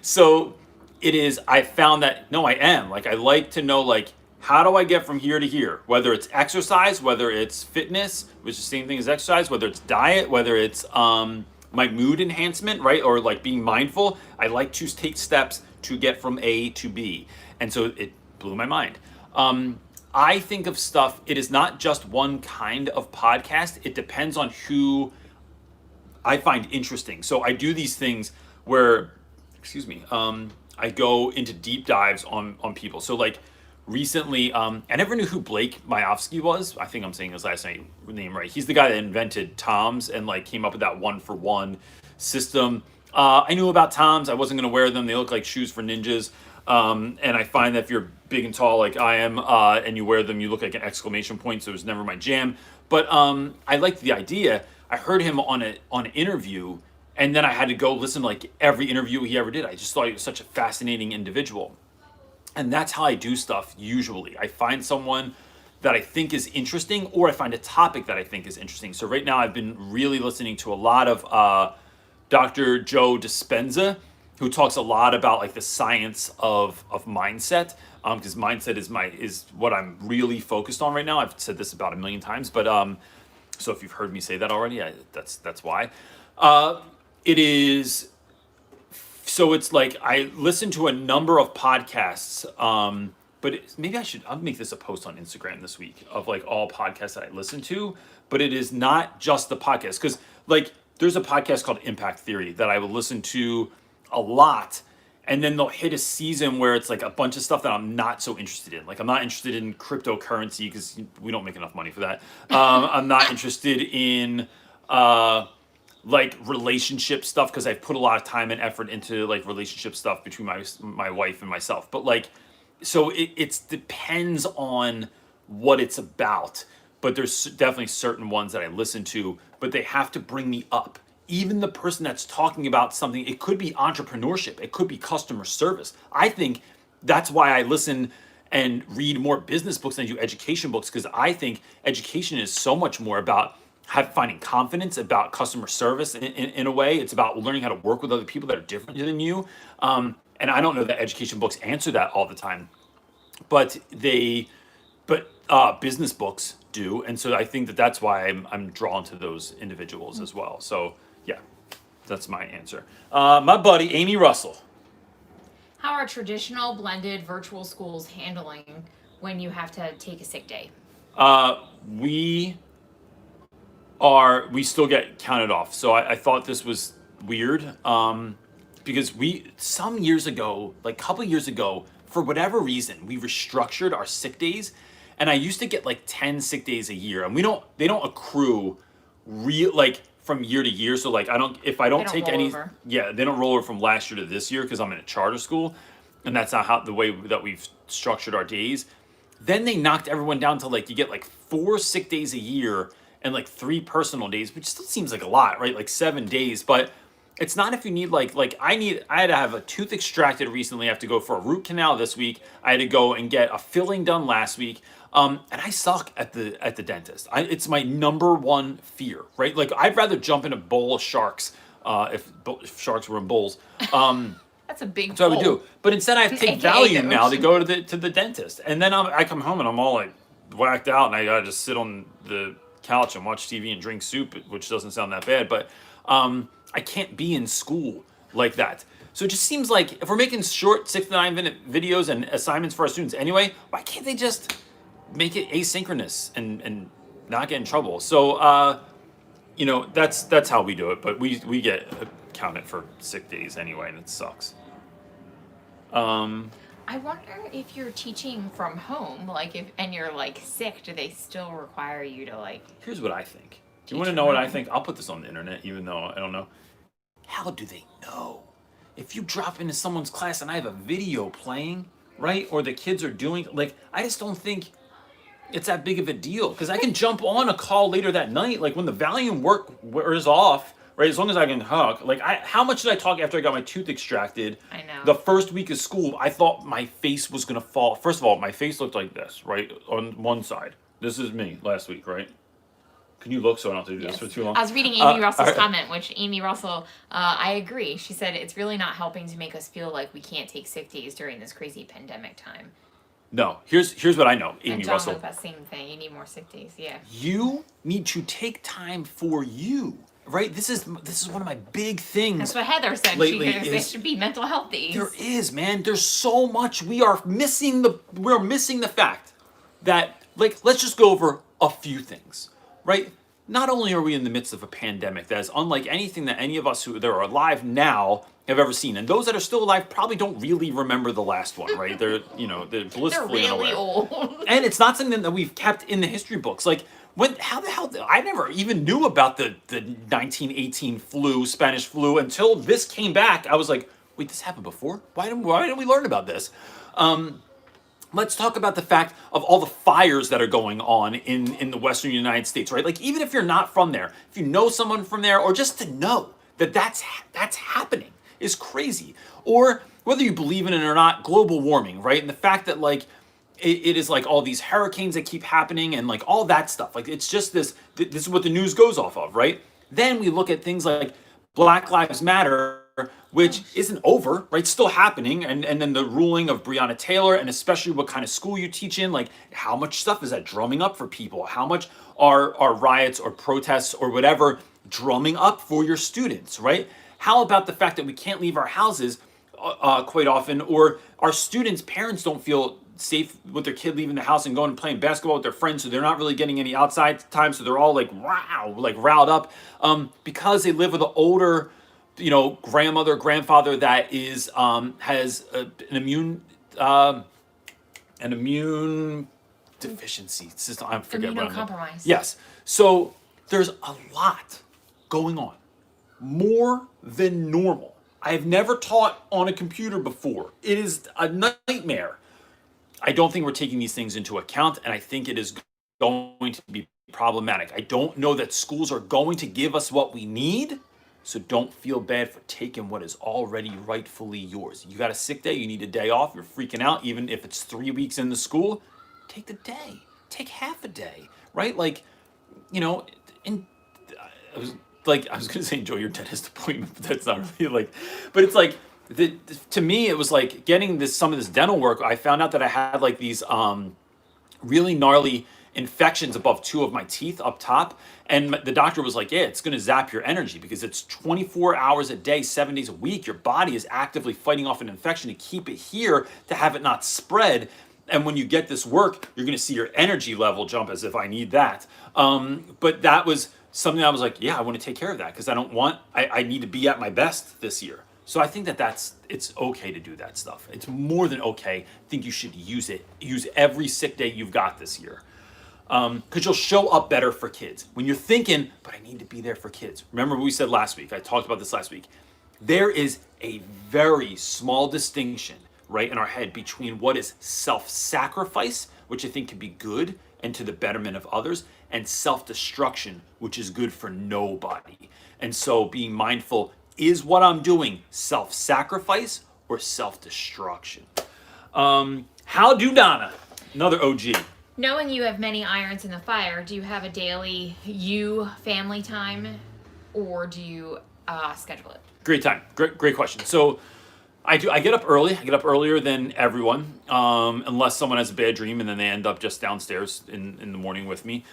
So it is. I found that no, I am like, I like to know, like, how do I get from here to here? Whether it's exercise, whether it's fitness, which is the same thing as exercise, whether it's diet, whether it's my mood enhancement, right, or like being mindful. I like to take steps to get from A to B, and so it blew my mind. I think of stuff, it is not just one kind of podcast. It depends on who I find interesting. So I do these things where, I go into deep dives on people. So like recently, I never knew who Blake Myofsky was. I think I'm saying his last name right. He's the guy that invented Toms and like came up with that 1-for-1 system. I knew about Toms. I wasn't going to wear them. They look like shoes for ninjas. And I find that if you're big and tall like I am, and you wear them, you look like an exclamation point. So it was never my jam. But I liked the idea. I heard him on an interview, and then I had to go listen to like every interview he ever did. I just thought he was such a fascinating individual. And that's how I do stuff usually. I find someone that I think is interesting, or I find a topic that I think is interesting. So right now I've been really listening to a lot of Dr. Joe Dispenza, who talks a lot about like the science of mindset, because mindset is what I'm really focused on right now. I've said this about 1,000,000 times, but so if you've heard me say that already, that's why. It is. So it's like I listen to a number of podcasts, but maybe I'll make this a post on Instagram this week of like all podcasts that I listen to. But it is not just the podcast, because like there's a podcast called Impact Theory that I will listen to a lot, and then they'll hit a season where it's like a bunch of stuff that I'm not so interested in. Like I'm not interested in cryptocurrency because we don't make enough money for that. I'm not interested in like relationship stuff because I've put a lot of time and effort into like relationship stuff between my wife and myself. But like, so it depends on what it's about. But there's definitely certain ones that I listen to, but they have to bring me up. Even the person that's talking about something, it could be entrepreneurship, it could be customer service. I think that's why I listen and read more business books than I do education books, because I think education is so much more about finding confidence, about customer service in a way. It's about learning how to work with other people that are different than you. And I don't know that education books answer that all the time, but business books do. And so I think that's why I'm drawn to those individuals as well. So yeah, that's my answer. My buddy, Amy Russell. How are traditional blended virtual schools handling when you have to take a sick day? We still get counted off. So I thought this was weird, because some years ago, like a couple years ago, for whatever reason, we restructured our sick days, and I used to get like 10 sick days a year, and they don't accrue like from year to year. So like if I don't take any, over. Yeah, they don't roll over from last year to this year because I'm in a charter school, and that's not the way that we've structured our days. Then they knocked everyone down to like you get like 4 sick days a year and like 3 personal days, which still seems like a lot, right? Like 7 days, but it's not if you need like I had to have a tooth extracted recently. I have to go for a root canal this week. I had to go and get a filling done last week. And I suck at the dentist. It's my number one fear, right? Like I'd rather jump in a bowl of sharks if sharks were in bowls. That's a big. So I would do, but instead I have to take Valium now to go to the dentist, and then I come home and I'm all like whacked out, and I gotta just sit on the couch and watch TV and drink soup, which doesn't sound that bad, but I can't be in school like that. So it just seems like if we're making short 6 to 9 minute videos and assignments for our students anyway, why can't they just make it asynchronous and not get in trouble? So you know, that's how we do it, but we get counted for sick days anyway, and it sucks. I wonder if you're teaching from home, like and you're like sick, do they still require you to like? Here's what I think. You Teach want to from know what I home? think? I'll put this on the internet, even though I don't know. How do they know? If you drop into someone's class and I have a video playing, right, or the kids are doing, like, I just don't think it's that big of a deal, because I can jump on a call later that night, like when the volume wears off, right? As long as I can talk. Like, how much did I talk after I got my tooth extracted? I know. The first week of school, I thought my face was gonna fall. First of all, my face looked like this, right, on one side. This is me last week, right? Can you look so I don't have to do this for too long? I was reading Amy Russell's all right. comment, which Amy Russell, I agree. She said it's really not helping to make us feel like we can't take sick days during this crazy pandemic time. No, here's what I know, Amy And John Russell. wrote that same thing. You need more sick days. Yeah. You need to take time for you, right? This is one of my big things. That's what Heather said. Lately There is- should be mental health days. There is, man. There's so much we're missing the fact that, like, let's just go over a few things, right? Not only are we in the midst of a pandemic that is unlike anything that any of us who are alive now have ever seen, and those that are still alive probably don't really remember the last one, right? They're They're blissfully really unaware. old. And it's not something that we've kept in the history books. Like, how the hell, I never even knew about the 1918 Spanish flu, until this came back. I was like, wait, this happened before? Why didn't we learn about this? Let's talk about the fact of all the fires that are going on in the Western United States, right? Like, even if you're not from there, if you know someone from there, or just to know that that's happening is crazy. Or whether you believe in it or not, global warming, right? And the fact that, like, it is like all these hurricanes that keep happening and like all that stuff. Like, it's just this is what the news goes off of, right? Then we look at things like Black Lives Matter, which isn't over, right? Still happening. And then the ruling of Breonna Taylor, and especially what kind of school you teach in, like, how much stuff is that drumming up for people? How much are riots or protests or whatever drumming up for your students, right? How about the fact that we can't leave our houses quite often, or our students' parents don't feel safe with their kid leaving the house and going and playing basketball with their friends, so they're not really getting any outside time, so they're all like, wow, like riled up, because they live with an older, grandmother, grandfather that is has an immune deficiency system. I forget what I'm. Immunocompromised. Yes. So there's a lot going on, more than normal. I have never taught on a computer before. It is a nightmare. I don't think we're taking these things into account, and I think it is going to be problematic. I don't know that schools are going to give us what we need, so don't feel bad for taking what is already rightfully yours. You got a sick day, you need a day off, you're freaking out, even if it's 3 weeks in the school, take the day. Take half a day, right? Like, and I was gonna say enjoy your dentist appointment, but that's not really like, but it's like, to me, it was like getting some of this dental work. I found out that I had like these really gnarly infections above 2 of my teeth up top, and the doctor was like, yeah, it's going to zap your energy, because it's 24 hours a day, 7 days a week. Your body is actively fighting off an infection to keep it here, to have it not spread. And when you get this work, you're going to see your energy level jump, as if I need that. But that was something I was like, yeah, I want to take care of that, because I need to be at my best this year. So I think it's okay to do that stuff. It's more than okay. I think you should use it. Use every sick day you've got this year. Because you'll show up better for kids. When you're thinking, but I need to be there for kids. Remember what we said last week? I talked about this last week. There is a very small distinction, right, in our head between what is self-sacrifice, which I think can be good and to the betterment of others, and self-destruction, which is good for nobody. And so being mindful, is what I'm doing self-sacrifice or self-destruction? How do Donna, another OG. Knowing you have many irons in the fire, do you have a daily family time, or do you schedule it? Great time. Great question. So I do. I get up early. I get up earlier than everyone, unless someone has a bad dream and then they end up just downstairs in the morning with me.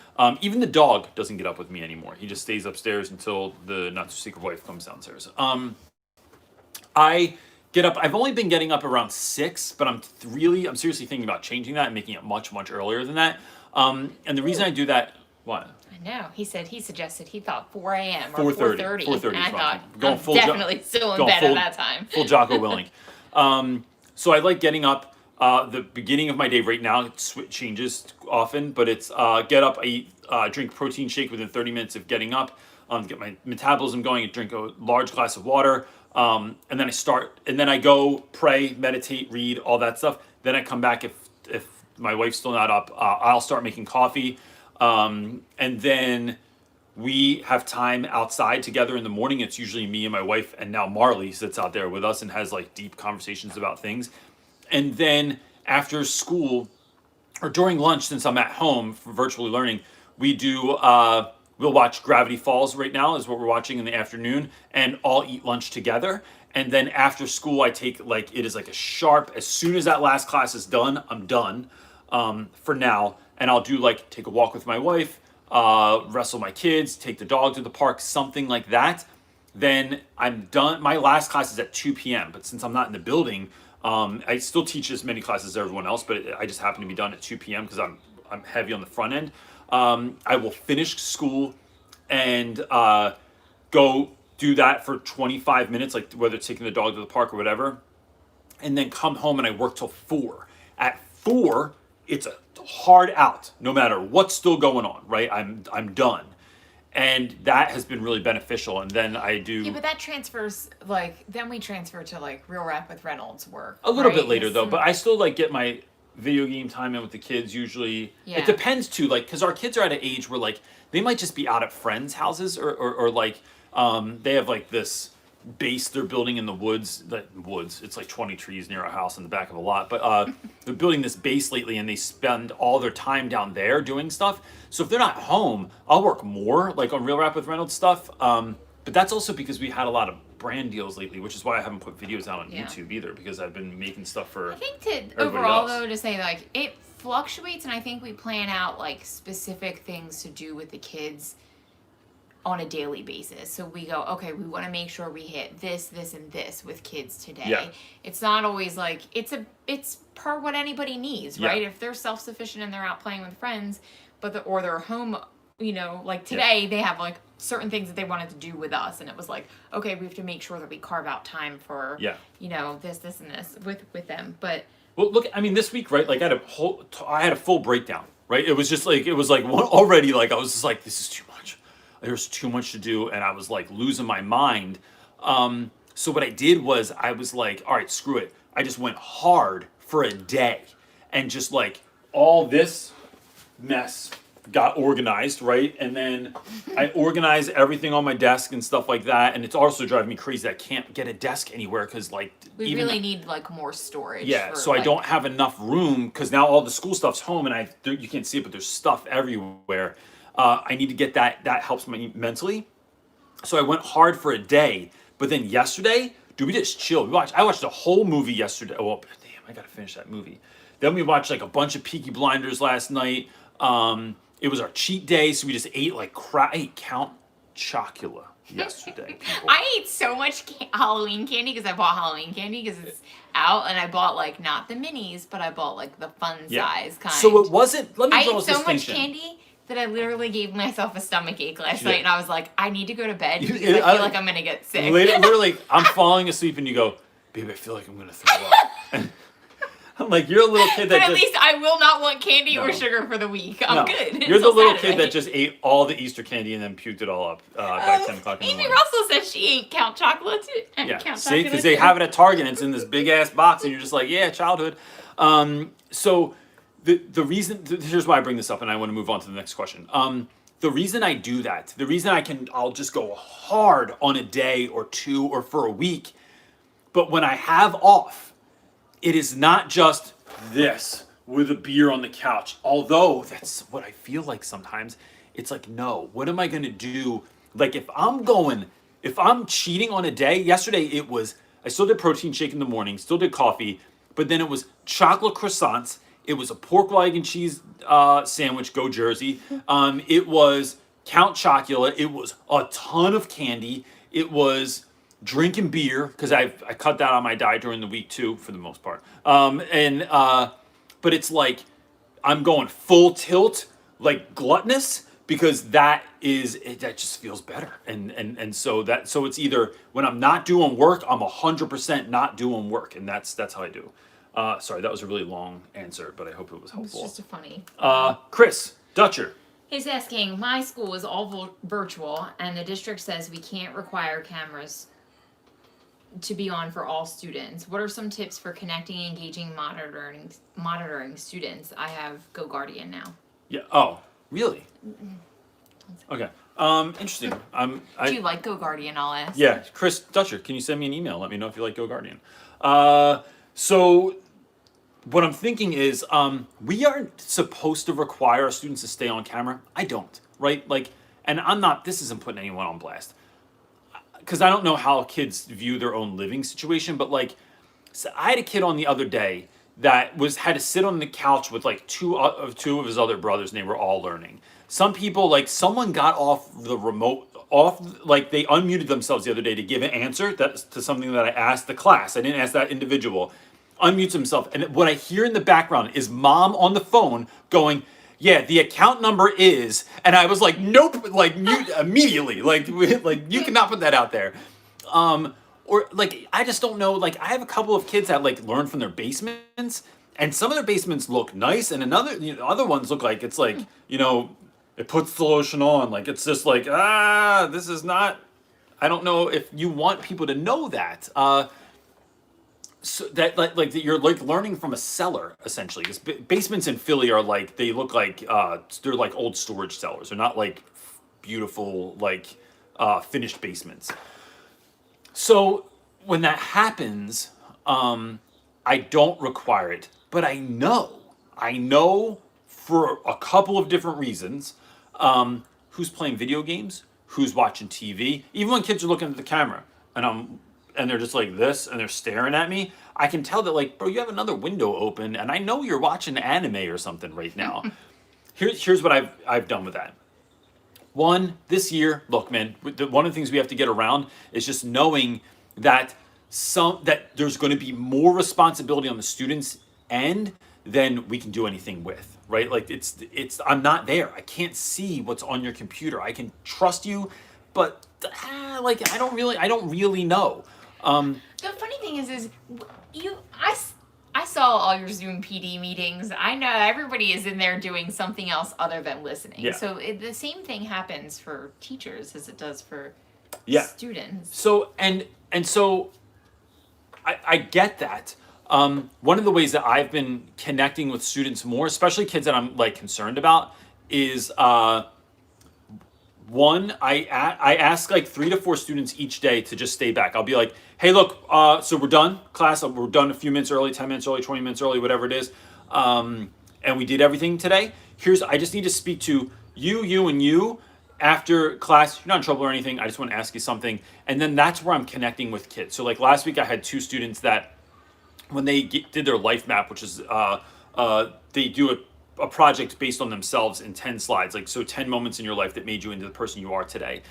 Even the dog doesn't get up with me anymore. He just stays upstairs until the not so secret wife comes downstairs. I get up. I've only been getting up around 6, but I'm seriously thinking about changing that and making it much earlier than that. And the reason I do that, what? I know. He suggested he thought 4 a.m. or 4:30. 4:30. 4:30 And I is thought, fine. Going I'm full definitely still in bed at that time. Full Jocko Willing. So I like getting up. The beginning of my day right now it changes often, but it's get up, I eat, drink protein shake within 30 minutes of getting up, get my metabolism going, and drink a large glass of water, and then I go pray, meditate, read, all that stuff. Then I come back if my wife's still not up, I'll start making coffee, and then we have time outside together in the morning. It's usually me and my wife, and now Marley sits out there with us and has like deep conversations about things. And then after school or during lunch, since I'm at home for virtually learning, we'll watch Gravity Falls right now is what we're watching in the afternoon, and all eat lunch together. And then after school, I take it is like a sharp, as soon as that last class is done, I'm done for now. And I'll take a walk with my wife, wrestle my kids, take the dog to the park, something like that. Then I'm done. My last class is at 2 p.m. But since I'm not in the building, I still teach as many classes as everyone else, but I just happen to be done at 2 p.m. because I'm heavy on the front end. I will finish school and go do that for 25 minutes, like whether it's taking the dog to the park or whatever, and then come home and I work till 4. At 4, it's a hard out, no matter what's still going on, right? I'm done. And that has been really beneficial. And then I do... Yeah, but that transfers, then we transfer to, Real Rap with Reynolds work. A little bit later, though. But I still, get my video game time in with the kids, usually. Yeah. It depends, too, because our kids are at an age where, they might just be out at friends' houses or they have, this base they're building in the woods. It's 20 trees near our house in the back of a lot. But they're building this base lately, and they spend all their time down there doing stuff. So if they're not home, I'll work more, on Real Rap with Reynolds stuff. But that's also because we had a lot of brand deals lately, which is why I haven't put videos out on YouTube either, because I've been making stuff for I think overall, though, to say, it fluctuates, and I think we plan out, specific things to do with the kids on a daily basis. So we go, okay, we want to make sure we hit this, and this with kids today. Yeah. It's not always it's per what anybody needs, right? If they're self-sufficient and they're out playing with friends, or they're home, today they have certain things that they wanted to do with us, and it was okay, we have to make sure that we carve out time for this and this with them. But well, look, I mean, this week, right? I had a full breakdown, right? It was just already I was just this is too much. There's too much to do, and I was losing my mind. So what I did was I was all right, screw it. I just went hard for a day, and just all this mess got organized, right? And then I organized everything on my desk and stuff like that. And it's also driving me crazy that I can't get a desk anywhere because we really need more storage. Yeah, so I don't have enough room because now all the school stuff's home, and you can't see it, but there's stuff everywhere. I need to get that. That helps me mentally. So I went hard for a day, but then yesterday, dude, we just chilled. I watched a whole movie yesterday. Well, damn, I gotta finish that movie. Then we watched a bunch of Peaky Blinders last night. It was our cheat day, so we just ate crap. I ate Count Chocula yesterday. People. I ate so much Halloween candy because I bought Halloween candy because it's out, and I bought not the minis, but I bought the fun size kind. So it wasn't. Let me I draw ate so much distinction. candy that I literally gave myself a stomach ache last night, and I was I need to go to bed because I feel like I'm gonna get sick. Literally, I'm falling asleep, and you go, baby, I feel like I'm gonna throw up. I'm you're a little kid that. But at least I will not want candy or sugar for the week. I'm good. You're the little kid that just ate all the Easter candy and then puked it all up by 10 o'clock in the morning. Amy Russell says she ate Count Chocolate too. Yeah, see, because they have it at Target, and it's in this big ass box, and you're just yeah, childhood. So the reason, here's why I bring this up, and I want to move on to the next question. The reason I do that, the reason I'll just go hard on a day or two or for a week, but when I have off, it is not just this with a beer on the couch. Although that's what I feel like sometimes. It's no, what am I going to do? If I'm cheating on a day, yesterday it was, I still did protein shake in the morning, still did coffee, but then it was chocolate croissants. It was a pork, egg, and cheese sandwich, go Jersey. It was Count Chocula. It was a ton of candy. It was drinking beer, because I cut that on my diet during the week too, for the most part. But it's like, I'm going full tilt, like gluttonous, because that just feels better. And so it's either when I'm not doing work, I'm 100% not doing work, and that's how I do. Sorry, that was a really long answer, but I hope it was helpful. It's just a funny. Chris Dutcher. He's asking, my school is all virtual, and the district says we can't require cameras to be on for all students. What are some tips for connecting, engaging, monitoring students? I have Go Guardian now. Yeah. Oh, really? Okay. Interesting. Do you like Go Guardian? I'll ask. Yeah, Chris Dutcher, can you send me an email? Let me know if you like Go Guardian. So what I'm thinking is, we aren't supposed to require our students to stay on camera. I don't, right? Like, and this isn't putting anyone on blast, because I don't know how kids view their own living situation, but like, so I had a kid on the other day that had to sit on the couch with like two of his other brothers, and they were all learning. Some people, like, someone got they unmuted themselves the other day to give an answer to something that I asked the class. I didn't ask that individual. Unmutes himself, and what I hear in the background is mom on the phone going, "Yeah, the account number is," and I was like, "Nope!" Like, mute immediately. Like you cannot put that out there. Or like, I just don't know. Like, I have a couple of kids that like learn from their basements, and some of their basements look nice, and other ones look like it's like, it puts the lotion on. Like, it's just like, this is not. I don't know if you want people to know that. So that like that you're like learning from a cellar, essentially. Because basements in Philly are like, they look like they're like old storage cellars. They're not like beautiful like finished basements. So when that happens, I don't require it, but I know for a couple of different reasons, who's playing video games, who's watching TV. Even when kids are looking at the camera and they're just like this and they're staring at me, I can tell that, like, bro, you have another window open and I know you're watching anime or something right now. Here's what I've done with that. One, this year, look, man, one of the things we have to get around is just knowing that there's going to be more responsibility on the students' end than we can do anything with, right? Like, I'm not there. I can't see what's on your computer. I can trust you, but like, I don't really know. The funny thing is I saw all your Zoom PD meetings. I know everybody is in there doing something else other than listening. Yeah. So the same thing happens for teachers as it does for students. So so I get that. One of the ways that I've been connecting with students more, especially kids that I'm like concerned about, is one, I ask like 3 to 4 students each day to just stay back. I'll be like, hey, look, so we're done, class. We're done a few minutes early, 10 minutes early, 20 minutes early, whatever it is. And we did everything today. I just need to speak to you, and you after class. You're not in trouble or anything. I just want to ask you something. And then that's where I'm connecting with kids. So like last week I had 2 students that when they did their life map, which is they do a project based on themselves in 10 slides, like, so 10 moments in your life that made you into the person you are today.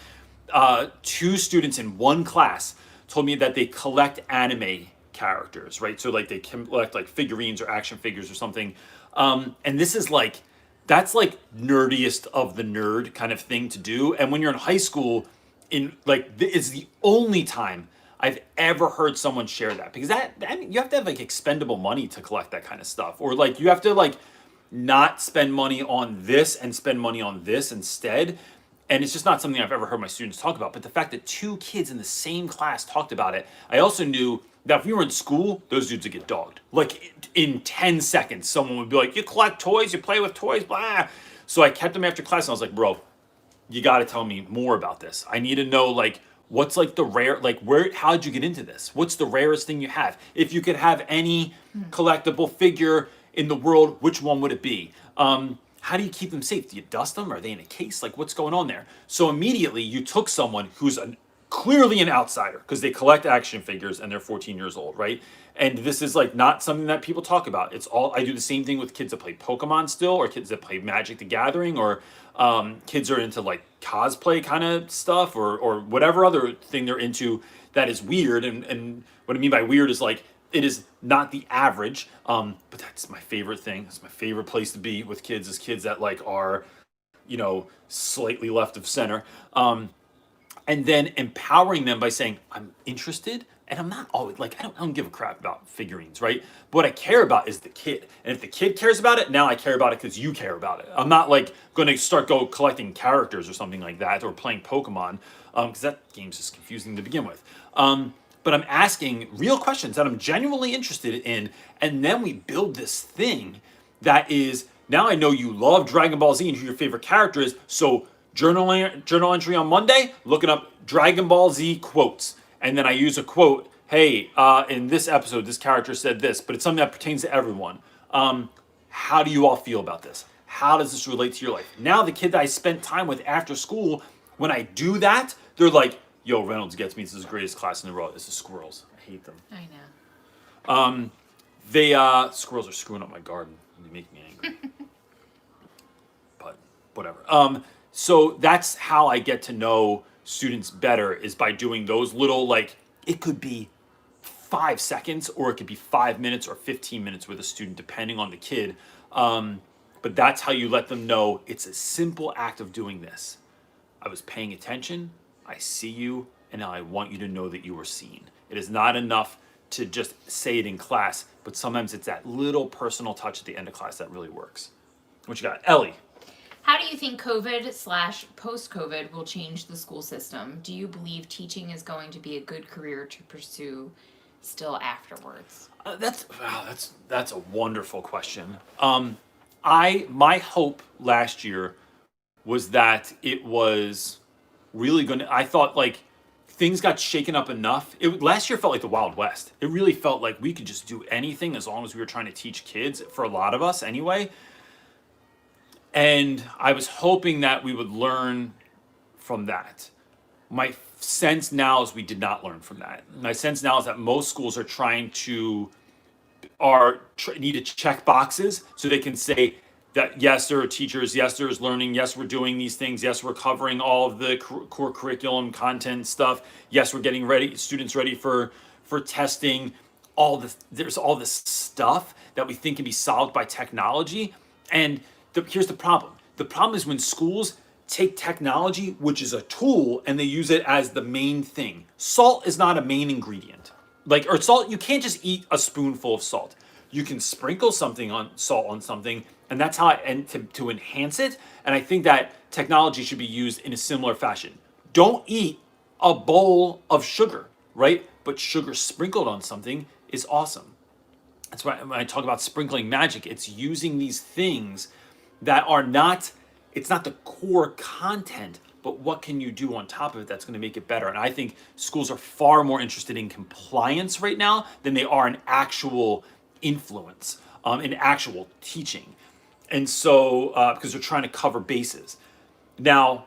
2 students in one class told me that they collect anime characters, right? So like they collect like figurines or action figures or something. And this is like, that's like nerdiest of the nerd kind of thing to do. And when you're in high school, it's the only time I've ever heard someone share that, because you have to have like expendable money to collect that kind of stuff, or like you have to like not spend money on this and spend money on this instead. And it's just not something I've ever heard my students talk about. But the fact that 2 kids in the same class talked about it, I also knew that if we were in school, those dudes would get dogged. Like in 10 seconds, someone would be like, you collect toys, you play with toys, blah. So I kept them after class and I was like, bro, you got to tell me more about this. I need to know, like, what's like the rare, like, how'd you get into this? What's the rarest thing you have? If you could have any collectible figure in the world, which one would it be? How do you keep them safe? Do you dust them? Are they in a case? Like, what's going on there? So immediately you took someone who's a clearly an outsider because they collect action figures and they're 14 years old, right? And this is like not something that people talk about. It's all, I do the same thing with kids that play Pokemon still, or kids that play Magic the Gathering, or kids are into like cosplay kind of stuff, or whatever other thing they're into that is weird. And what I mean by weird is like, it is not the average, but that's my favorite thing. It's my favorite place to be with kids, is kids that like are, you know, slightly left of center. And then empowering them by saying, I'm interested, and I'm not always like, I don't give a crap about figurines, right? But what I care about is the kid. And if the kid cares about it, now I care about it because you care about it. I'm not like going to go collecting characters or something like that, or playing Pokemon, because that game's just confusing to begin with. But I'm asking real questions that I'm genuinely interested in, and then we build this thing that is, now I know you love Dragon Ball Z and who your favorite character is, so journal entry on Monday, looking up Dragon Ball Z quotes. And then I use a quote, hey, in this episode, this character said this, but it's something that pertains to everyone. How do you all feel about this? How does this relate to your life? Now the kid that I spent time with after school, when I do that, they're like, yo, Reynolds gets me. This is the greatest class in the world. This is squirrels. I hate them. I know. Squirrels are screwing up my garden. They make me angry. But whatever. So that's how I get to know students better, is by doing those little, like, it could be 5 seconds, or it could be 5 minutes or 15 minutes with a student, depending on the kid. But that's how you let them know it's a simple act of doing this. I was paying attention, I see you, and now I want you to know that you were seen. It is not enough to just say it in class, but sometimes it's that little personal touch at the end of class that really works. What you got? Ellie. How do you think COVID/post-COVID will change the school system? Do you believe teaching is going to be a good career to pursue still afterwards? That's a wonderful question. My hope last year was that it was really going to, I thought like things got shaken up enough. Last year felt like the Wild West. It really felt like we could just do anything as long as we were trying to teach kids, for a lot of us anyway. And I was hoping that we would learn from that. My sense now is we did not learn from that. My sense now is that most schools are trying to, need to check boxes so they can say that, yes, there are teachers, yes, there's learning, yes, we're doing these things, yes, we're covering all of the core curriculum content stuff, yes, we're getting students ready for testing. There's all this stuff that we think can be solved by technology. And here's the problem. The problem is when schools take technology, which is a tool, and they use it as the main thing. Salt is not a main ingredient. Or salt, you can't just eat a spoonful of salt. You can sprinkle salt on something, and that's how to enhance it. And I think that technology should be used in a similar fashion. Don't eat a bowl of sugar, right? But sugar sprinkled on something is awesome. That's why when I talk about sprinkling magic, it's using these things that are not, it's not the core content, but what can you do on top of it that's going to make it better? And I think schools are far more interested in compliance right now than they are in actual influence, in actual teaching. And so, because they're trying to cover bases. Now,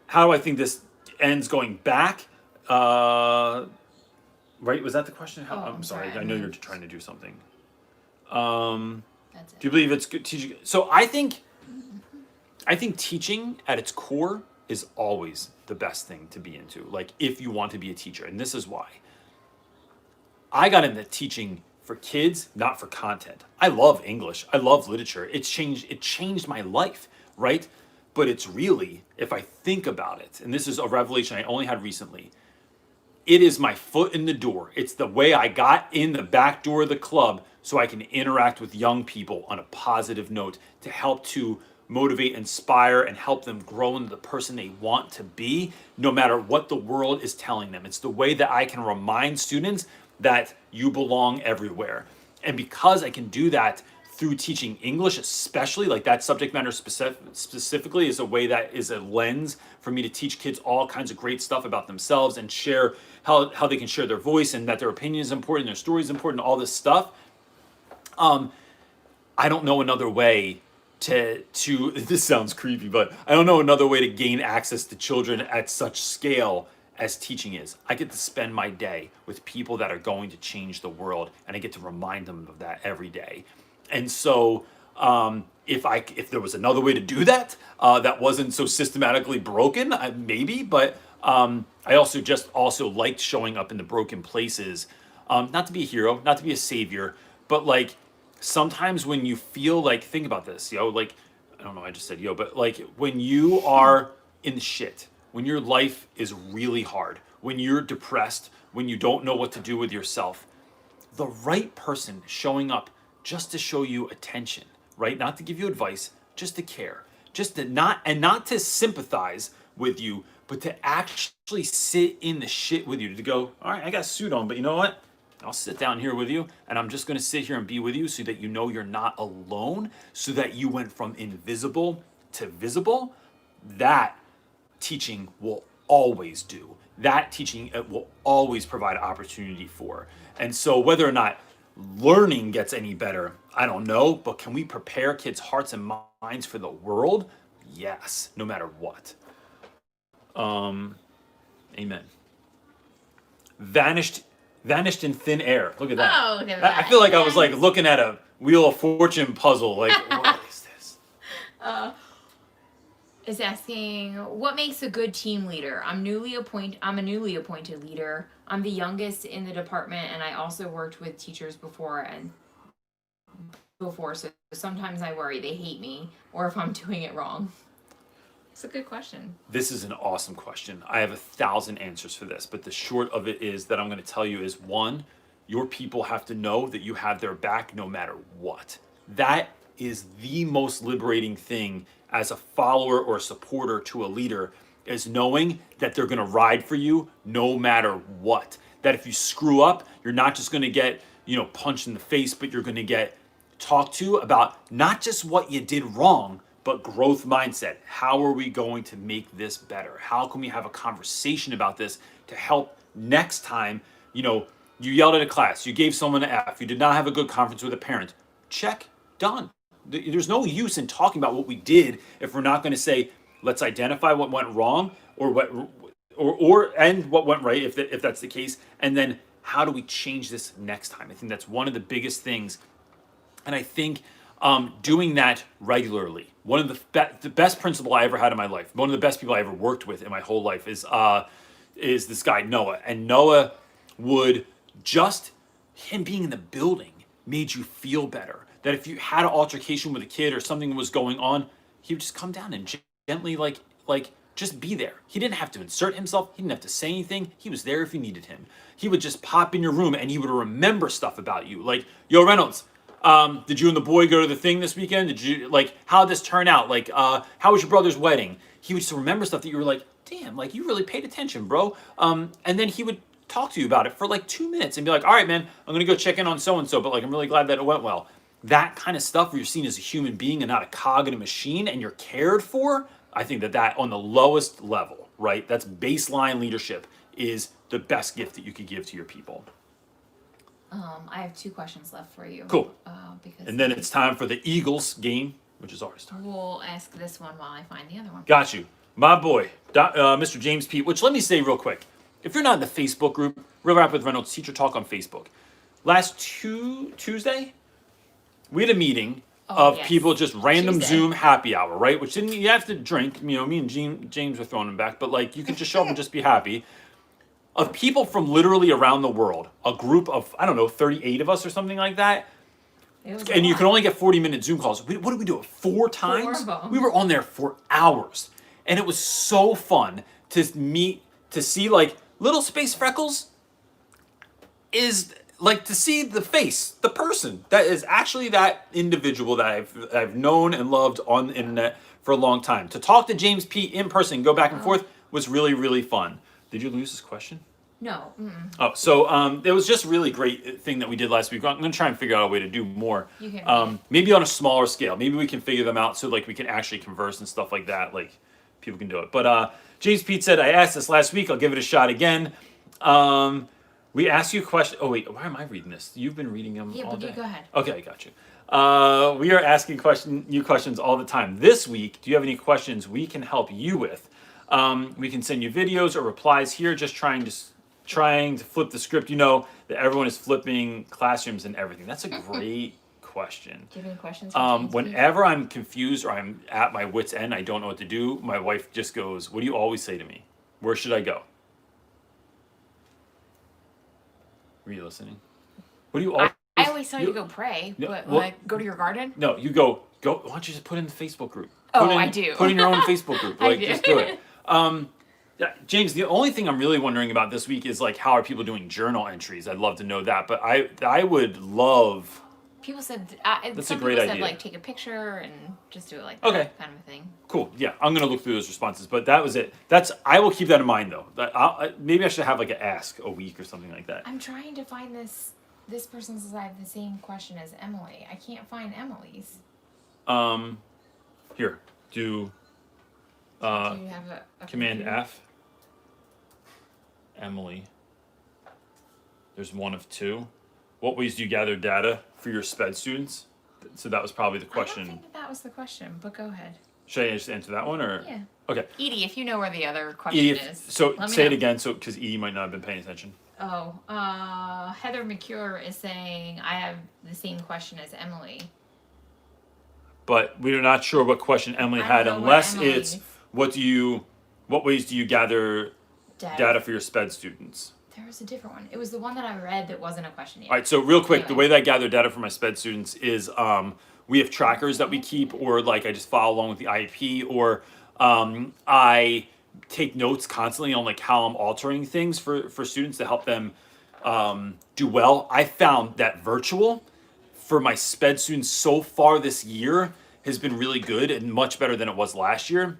how do I think this ends going back? Right? Was that the question? I'm sorry. I know you're trying to do something. That's it. Do you believe it's good teaching? So I think teaching at its core is always the best thing to be into. Like, if you want to be a teacher, and this is why. I got into teaching for kids, not for content. I love English. I love literature. It changed my life, right? But it's really, if I think about it, and this is a revelation I only had recently, it is my foot in the door. It's the way I got in the back door of the club so I can interact with young people on a positive note to help to motivate, inspire, and help them grow into the person they want to be, no matter what the world is telling them. It's the way that I can remind students that you belong everywhere. And because I can do that through teaching English, especially, like that subject matter specifically is a way that is a lens for me to teach kids all kinds of great stuff about themselves and share how they can share their voice, and that their opinion is important, their story is important, all this stuff. I don't know another way to this sounds creepy, but I don't know another way to gain access to children at such scale as teaching is. I get to spend my day with people that are going to change the world, and I get to remind them of that every day. And so if there was another way to do that that wasn't so systematically broken, maybe, but I also liked showing up in the broken places, not to be a hero, not to be a savior, but like sometimes when you feel like, think about this, like, I don't know, I just said but like when you are in the shit, when your life is really hard, when you're depressed, when you don't know what to do with yourself, the right person showing up just to show you attention, right? Not to give you advice, just to care, just to not to sympathize with you, but to actually sit in the shit with you, to go, all right, I got a suit on, but you know what? I'll sit down here with you, and I'm just going to sit here and be with you so that you know you're not alone, so that you went from invisible to visible. That teaching will always do. That teaching will always provide opportunity for. And so whether or not learning gets any better, I don't know, but can we prepare kids' hearts and minds for the world? Yes, no matter what. Amen. Vanished in thin air. Look at that. Oh, look at that. I feel like I was like looking at a Wheel of Fortune puzzle. Like, what is this? Is asking, what makes a good team leader? I'm a newly appointed leader. I'm the youngest in the department, and I also worked with teachers before, so sometimes I worry they hate me or if I'm doing it wrong. It's a good question. This is an awesome question. I have 1,000 answers for this, but the short of it is that I'm going to tell you is, one, your people have to know that you have their back no matter what. That is the most liberating thing as a follower or a supporter to a leader, is knowing that they're going to ride for you no matter what. That if you screw up, you're not just going to get, punched in the face, but you're going to get talked to about not just what you did wrong, but growth mindset. How are we going to make this better? How can we have a conversation about this to help next time? You yelled at a class, you gave someone an F, you did not have a good conference with a parent. Check, done. There's no use in talking about what we did if we're not going to say, let's identify what went wrong or what went right, if that's the case, and then how do we change this next time? I think that's one of the biggest things, and I think doing that regularly. One of the best principle I ever had in my life, one of the best people I ever worked with in my whole life is this guy Noah, and Noah would just him being in the building made you feel better. That if you had an altercation with a kid or something was going on, he would just come down and gently like just be there. He didn't have to insert himself. He didn't have to say anything. He was there if you needed him. He would just pop in your room and he would remember stuff about you. Like, yo, Reynolds, did you and the boy go to the thing this weekend? Did you, how'd this turn out? How was your brother's wedding? He would just remember stuff that you were like, damn, you really paid attention, bro. And then he would talk to you about it for 2 minutes and be like, all right, man, I'm going to go check in on so-and-so, but I'm really glad that it went well. That kind of stuff where you're seen as a human being and not a cog in a machine and you're cared for, I think that on the lowest level, right? That's baseline leadership is the best gift that you could give to your people. I have 2 questions left for you. Cool. And then it's time for the Eagles game, which is ours. We'll ask this one while I find the other one. Got you. My boy, Mr. James Pete, which let me say real quick. If you're not in the Facebook group, Real Rap With Reynolds Teacher Talk on Facebook. Last Tuesday, we had a meeting of people, just random Tuesday. Zoom happy hour, right? Which didn't you have to drink. Me and James were throwing them back, but you could just show up and just be happy. Of people from literally around the world, a group of 38 of us or something like that. And you can only get 40-minute Zoom calls. What did we do? 4 times? 4 of them. We were on there for hours, and it was so fun to see little space freckles. Is to see the face, the person that is actually that individual that I've known and loved on the internet for a long time. To talk to James Pete in person, go back and forth, was really, really fun. Did you lose this question? No. Mm-mm. Oh, so it was just a really great thing that we did last week. I'm going to try and figure out a way to do more. You can. Maybe on a smaller scale. Maybe we can figure them out so we can actually converse and stuff like that. People can do it. But James Pete said, I asked this last week. I'll give it a shot again. We asked you a question. Oh, wait. Why am I reading this? You've been reading them all day. Yeah, but go ahead. Okay, I got you. We are asking you questions all the time. This week, do you have any questions we can help you with? We can send you videos or replies here. Just trying to flip the script. You know that everyone is flipping classrooms and everything. That's a great question. Do you have any questions? For James, Whenever I'm confused or I'm at my wit's end, I don't know what to do. My wife just goes, "What do you always say to me? Where should I go?" Were you listening? What do you always? I always tell you to go pray, but like go to your garden. No, you go. Why don't you just put it in the Facebook group? I do. Put in your own Facebook group. Like, do. just do it. Yeah, James, the only thing I'm really wondering about this week is like, how are people doing journal entries? I'd love to know that, but I would love. People said That's some a great people idea. said like take a picture and just do it like Okay. that kind of a thing. Cool. Yeah, I'm gonna look through those responses, but that was it. I will keep that in mind though. Maybe I should have like an ask a week or something like that. I'm trying to find this. This person says I have the same question as Emily. I can't find Emily's. Here, do you have a Command computer? F. Emily. There's one of two. What ways do you gather data for your SPED students? So that was probably the question. I don't think that was the question, but go ahead. Should I just answer that one or? Yeah. Okay. Edie, if you know where the other question Edie, is. so let me say it know. again, so because Edie might not have been paying attention. Oh, Heather McCure is saying I have the same question as Emily. But we're not sure what question Emily I had, don't know unless what it's what ways do you gather data for your SPED students? There was a different one. It was the one that I read that wasn't a question yet. All right, so real quick, the Anyway. way that I gather data for my SPED students is we have trackers that we keep, or like I just follow along with the IEP, or I take notes constantly on like how I'm altering things for students to help them do well. I found that virtual for my SPED students so far this year has been really good and much better than it was last year.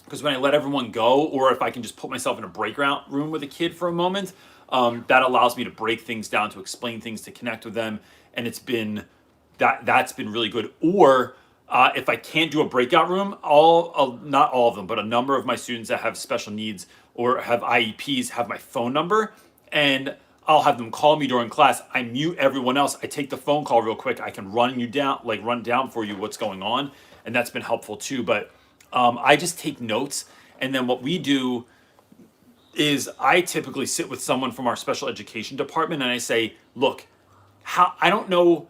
Because when I let everyone go, or if I can just put myself in a breakout room with a kid for a moment, that allows me to break things down, to explain things, to connect with them, and it's been that's been really good. Or if I can't do a breakout room, not all of them, but a number of my students that have special needs or have IEPs have my phone number, and I'll have them call me during class. I mute everyone else. I take the phone call real quick. I can run down for you what's going on, and that's been helpful too. But I just take notes, and then what we do is I typically sit with someone from our special education department, and I say, look, I don't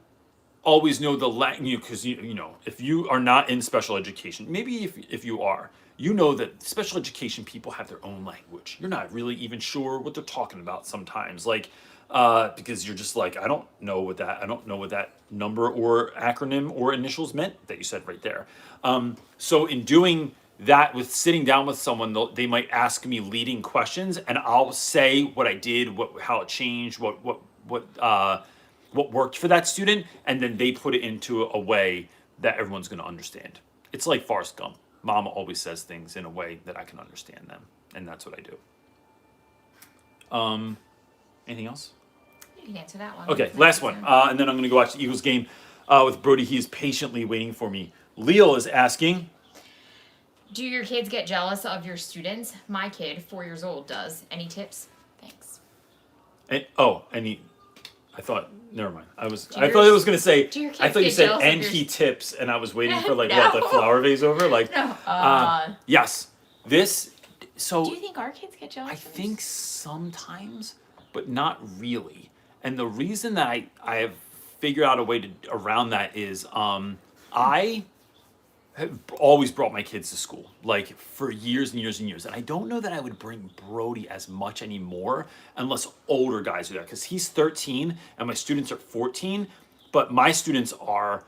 always know the language, because you know, if you are not in special education, maybe if you are, you know that special education people have their own language. You're not really even sure what they're talking about sometimes, like because you're just like, I don't know what that number or acronym or initials meant that you said right there. So in doing that, with sitting down with someone, they might ask me leading questions, and I'll say what I did, how it changed, what worked for that student, and then they put it into a way that everyone's going to understand. It's like Forrest Gump. Mama always says things in a way that I can understand them, and that's what I do. Anything else? You can answer that one. Okay, last one, and then I'm going to go watch the Eagles game with Brody. He's patiently waiting for me. Leal is asking, do your kids get jealous of your students? My kid, 4 years old, does. Any tips? Thanks. I thought, never mind. I thought it yours- was going to say, do your kids I thought you get said, jealous of and your he tips, and I was waiting for like, No. what, the flower vase over? Like, No. yes, so Do you think our kids get jealous? I of their think sometimes, but not really. And the reason that I have figured out a way around that is I have always brought my kids to school, like for years and years and years. And I don't know that I would bring Brody as much anymore unless older guys do that, because he's 13 and my students are 14. But my students are,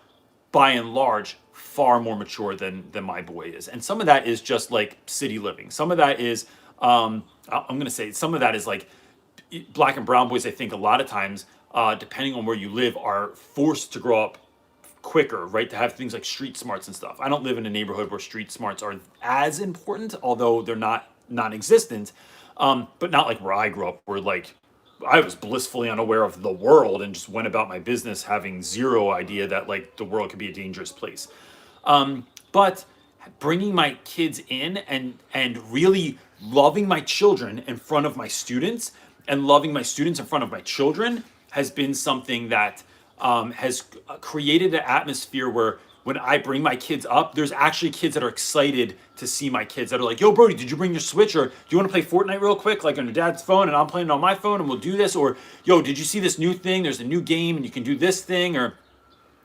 by and large, far more mature than my boy is. And some of that is just like city living. Some of that is, I'm going to say, some of that is like black and brown boys, I think a lot of times, depending on where you live, are forced to grow up quicker, right? To have things like street smarts and stuff. I don't live in a neighborhood where street smarts are as important, although they're not non-existent, but not like where I grew up, where like I was blissfully unaware of the world and just went about my business having zero idea that like the world could be a dangerous place. But bringing my kids in and really loving my children in front of my students and loving my students in front of my children has been something that has created an atmosphere where when I bring my kids up, there's actually kids that are excited to see my kids that are like, yo, Brody, did you bring your Switch? Or do you want to play Fortnite real quick, like on your dad's phone and I'm playing it on my phone and we'll do this? Or, yo, did you see this new thing? There's a new game and you can do this thing. Or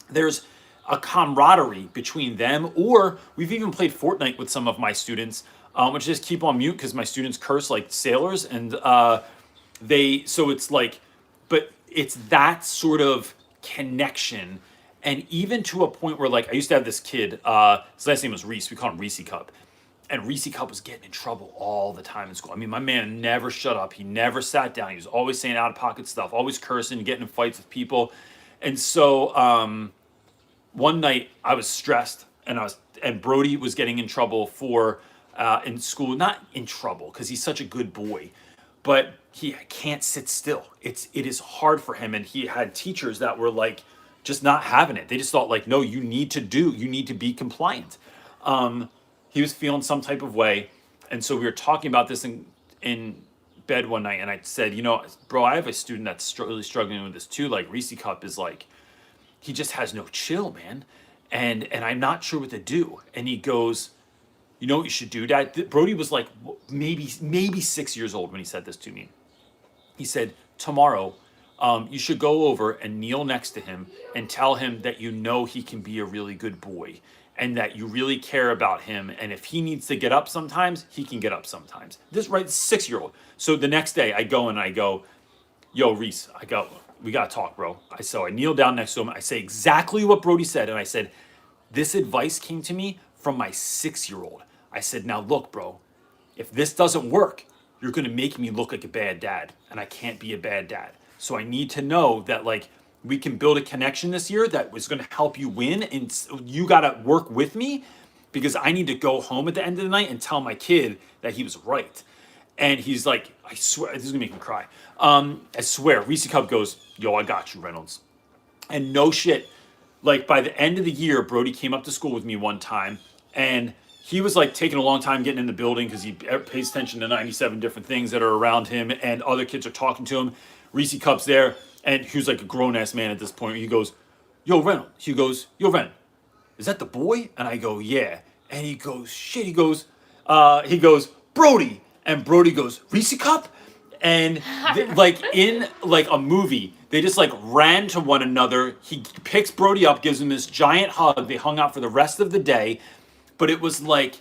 there's a camaraderie between them. Or we've even played Fortnite with some of my students, which just keep on mute because my students curse like sailors. And so it's like, but it's that sort of connection. And even to a point where, like, I used to have this kid, his last name was Reese. We called him Reese Cup. And Reese Cup was getting in trouble all the time in school. I mean, my man never shut up. He never sat down. He was always saying out-of-pocket stuff, always cursing, getting in fights with people. And so one night I was stressed, and Brody was getting in trouble for in school. Not in trouble because he's such a good boy, but he can't sit still. It is hard for him, and he had teachers that were like, just not having it. They just thought like, no, you need to be compliant. He was feeling some type of way. And so we were talking about this in bed one night. And I said, bro, I have a student that's really struggling with this too. Like Reese Cup is like, he just has no chill, man. And I'm not sure what to do. And he goes, you know what you should do, Dad? Brody was like maybe 6 years old when he said this to me. He said, tomorrow, you should go over and kneel next to him and tell him that he can be a really good boy and that you really care about him. And if he needs to get up sometimes, he can get up sometimes. This, right, 6-year-old. So the next day I go, yo, Reese, we got to talk, bro. So I kneel down next to him. I say exactly what Brody said. And I said, this advice came to me from my 6-year-old. I said, now look, bro, if this doesn't work, you're going to make me look like a bad dad. And I can't be a bad dad. So I need to know that like we can build a connection this year that was going to help you win. And you got to work with me because I need to go home at the end of the night and tell my kid that he was right. And he's like, I swear, this is going to make him cry. I swear, Reese Cup goes, yo, I got you, Reynolds. And no shit, like by the end of the year, Brody came up to school with me one time and he was like taking a long time getting in the building because he pays attention to 97 different things that are around him and other kids are talking to him. Reese Cup's there, and he was like a grown-ass man at this point. He goes, yo, Reynolds. He goes, yo, Ren, is that the boy? And I go, yeah. And he goes, shit. He goes, Brody. And Brody goes, Reese Cup? And like in like a movie, they just like ran to one another. He picks Brody up, gives him this giant hug. They hung out for the rest of the day. But it was like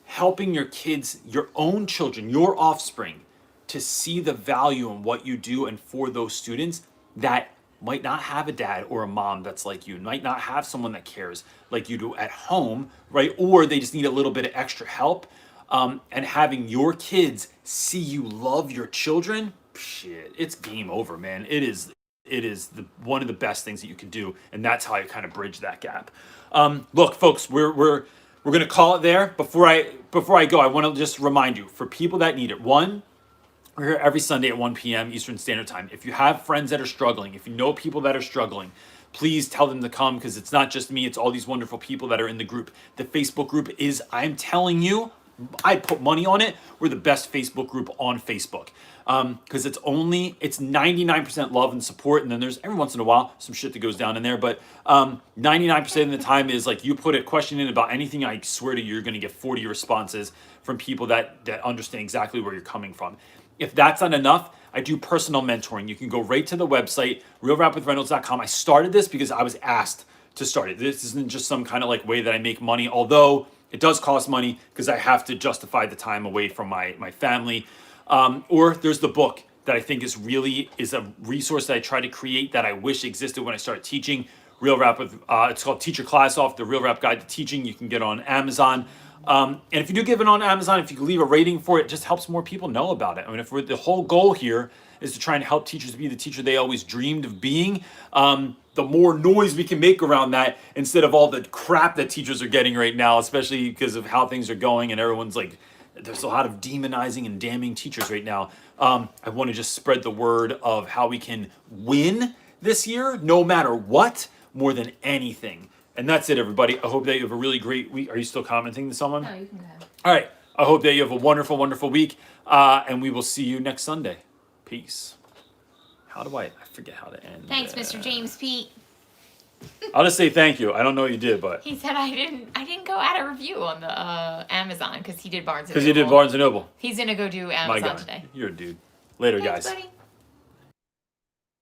helping your kids, your own children, your offspring, to see the value in what you do and for those students that might not have a dad or a mom that's like you, might not have someone that cares like you do at home, right? Or they just need a little bit of extra help. And having your kids see you love your children, shit, it's game over, man. It is one of the best things that you can do, and that's how I kind of bridge that gap. Look, folks, we're gonna call it there. Before I go, I want to just remind you, for people that need it, one, we're here every Sunday at 1 p.m. Eastern Standard Time. If you have friends that are struggling, if you know people that are struggling, please tell them to come because it's not just me, it's all these wonderful people that are in the group. The Facebook group is, I'm telling you, I put money on it, we're the best Facebook group on Facebook. Because it's 99% love and support, and then there's every once in a while some shit that goes down in there, but 99% of the time is like you put a question in about anything, I swear to you, you're going to get 40 responses from people that understand exactly where you're coming from. If that's not enough, I do personal mentoring. You can go right to the website, realrapwithreynolds.com. I started this because I was asked to start it. This isn't just some kind of like way that I make money, although it does cost money because I have to justify the time away from my family. Or there's the book that I think is a resource that I try to create that I wish existed when I started teaching. Real Rap with it's called Teach Your Class Off, the Real Rap Guide to Teaching. You can get on Amazon. And if you do give it on Amazon, if you can leave a rating for it, just helps more people know about it. I mean, the whole goal here is to try and help teachers be the teacher they always dreamed of being. The more noise we can make around that instead of all the crap that teachers are getting right now, especially because of how things are going and everyone's like, there's a lot of demonizing and damning teachers right now. I want to just spread the word of how we can win this year, no matter what, more than anything. And that's it, everybody. I hope that you have a really great week. Are you still commenting to someone? No, you can go ahead. All right. I hope that you have a wonderful, wonderful week. And we will see you next Sunday. Peace. I forget how to end. Thanks, Mr. James Pete. I'll just say thank you. I don't know what you did, but He said I didn't go add a review on the Amazon because he did Barnes and Noble. because you did Barnes and Noble. He's gonna go do My Amazon God, today. you're a dude. Later, Thanks, guys. buddy.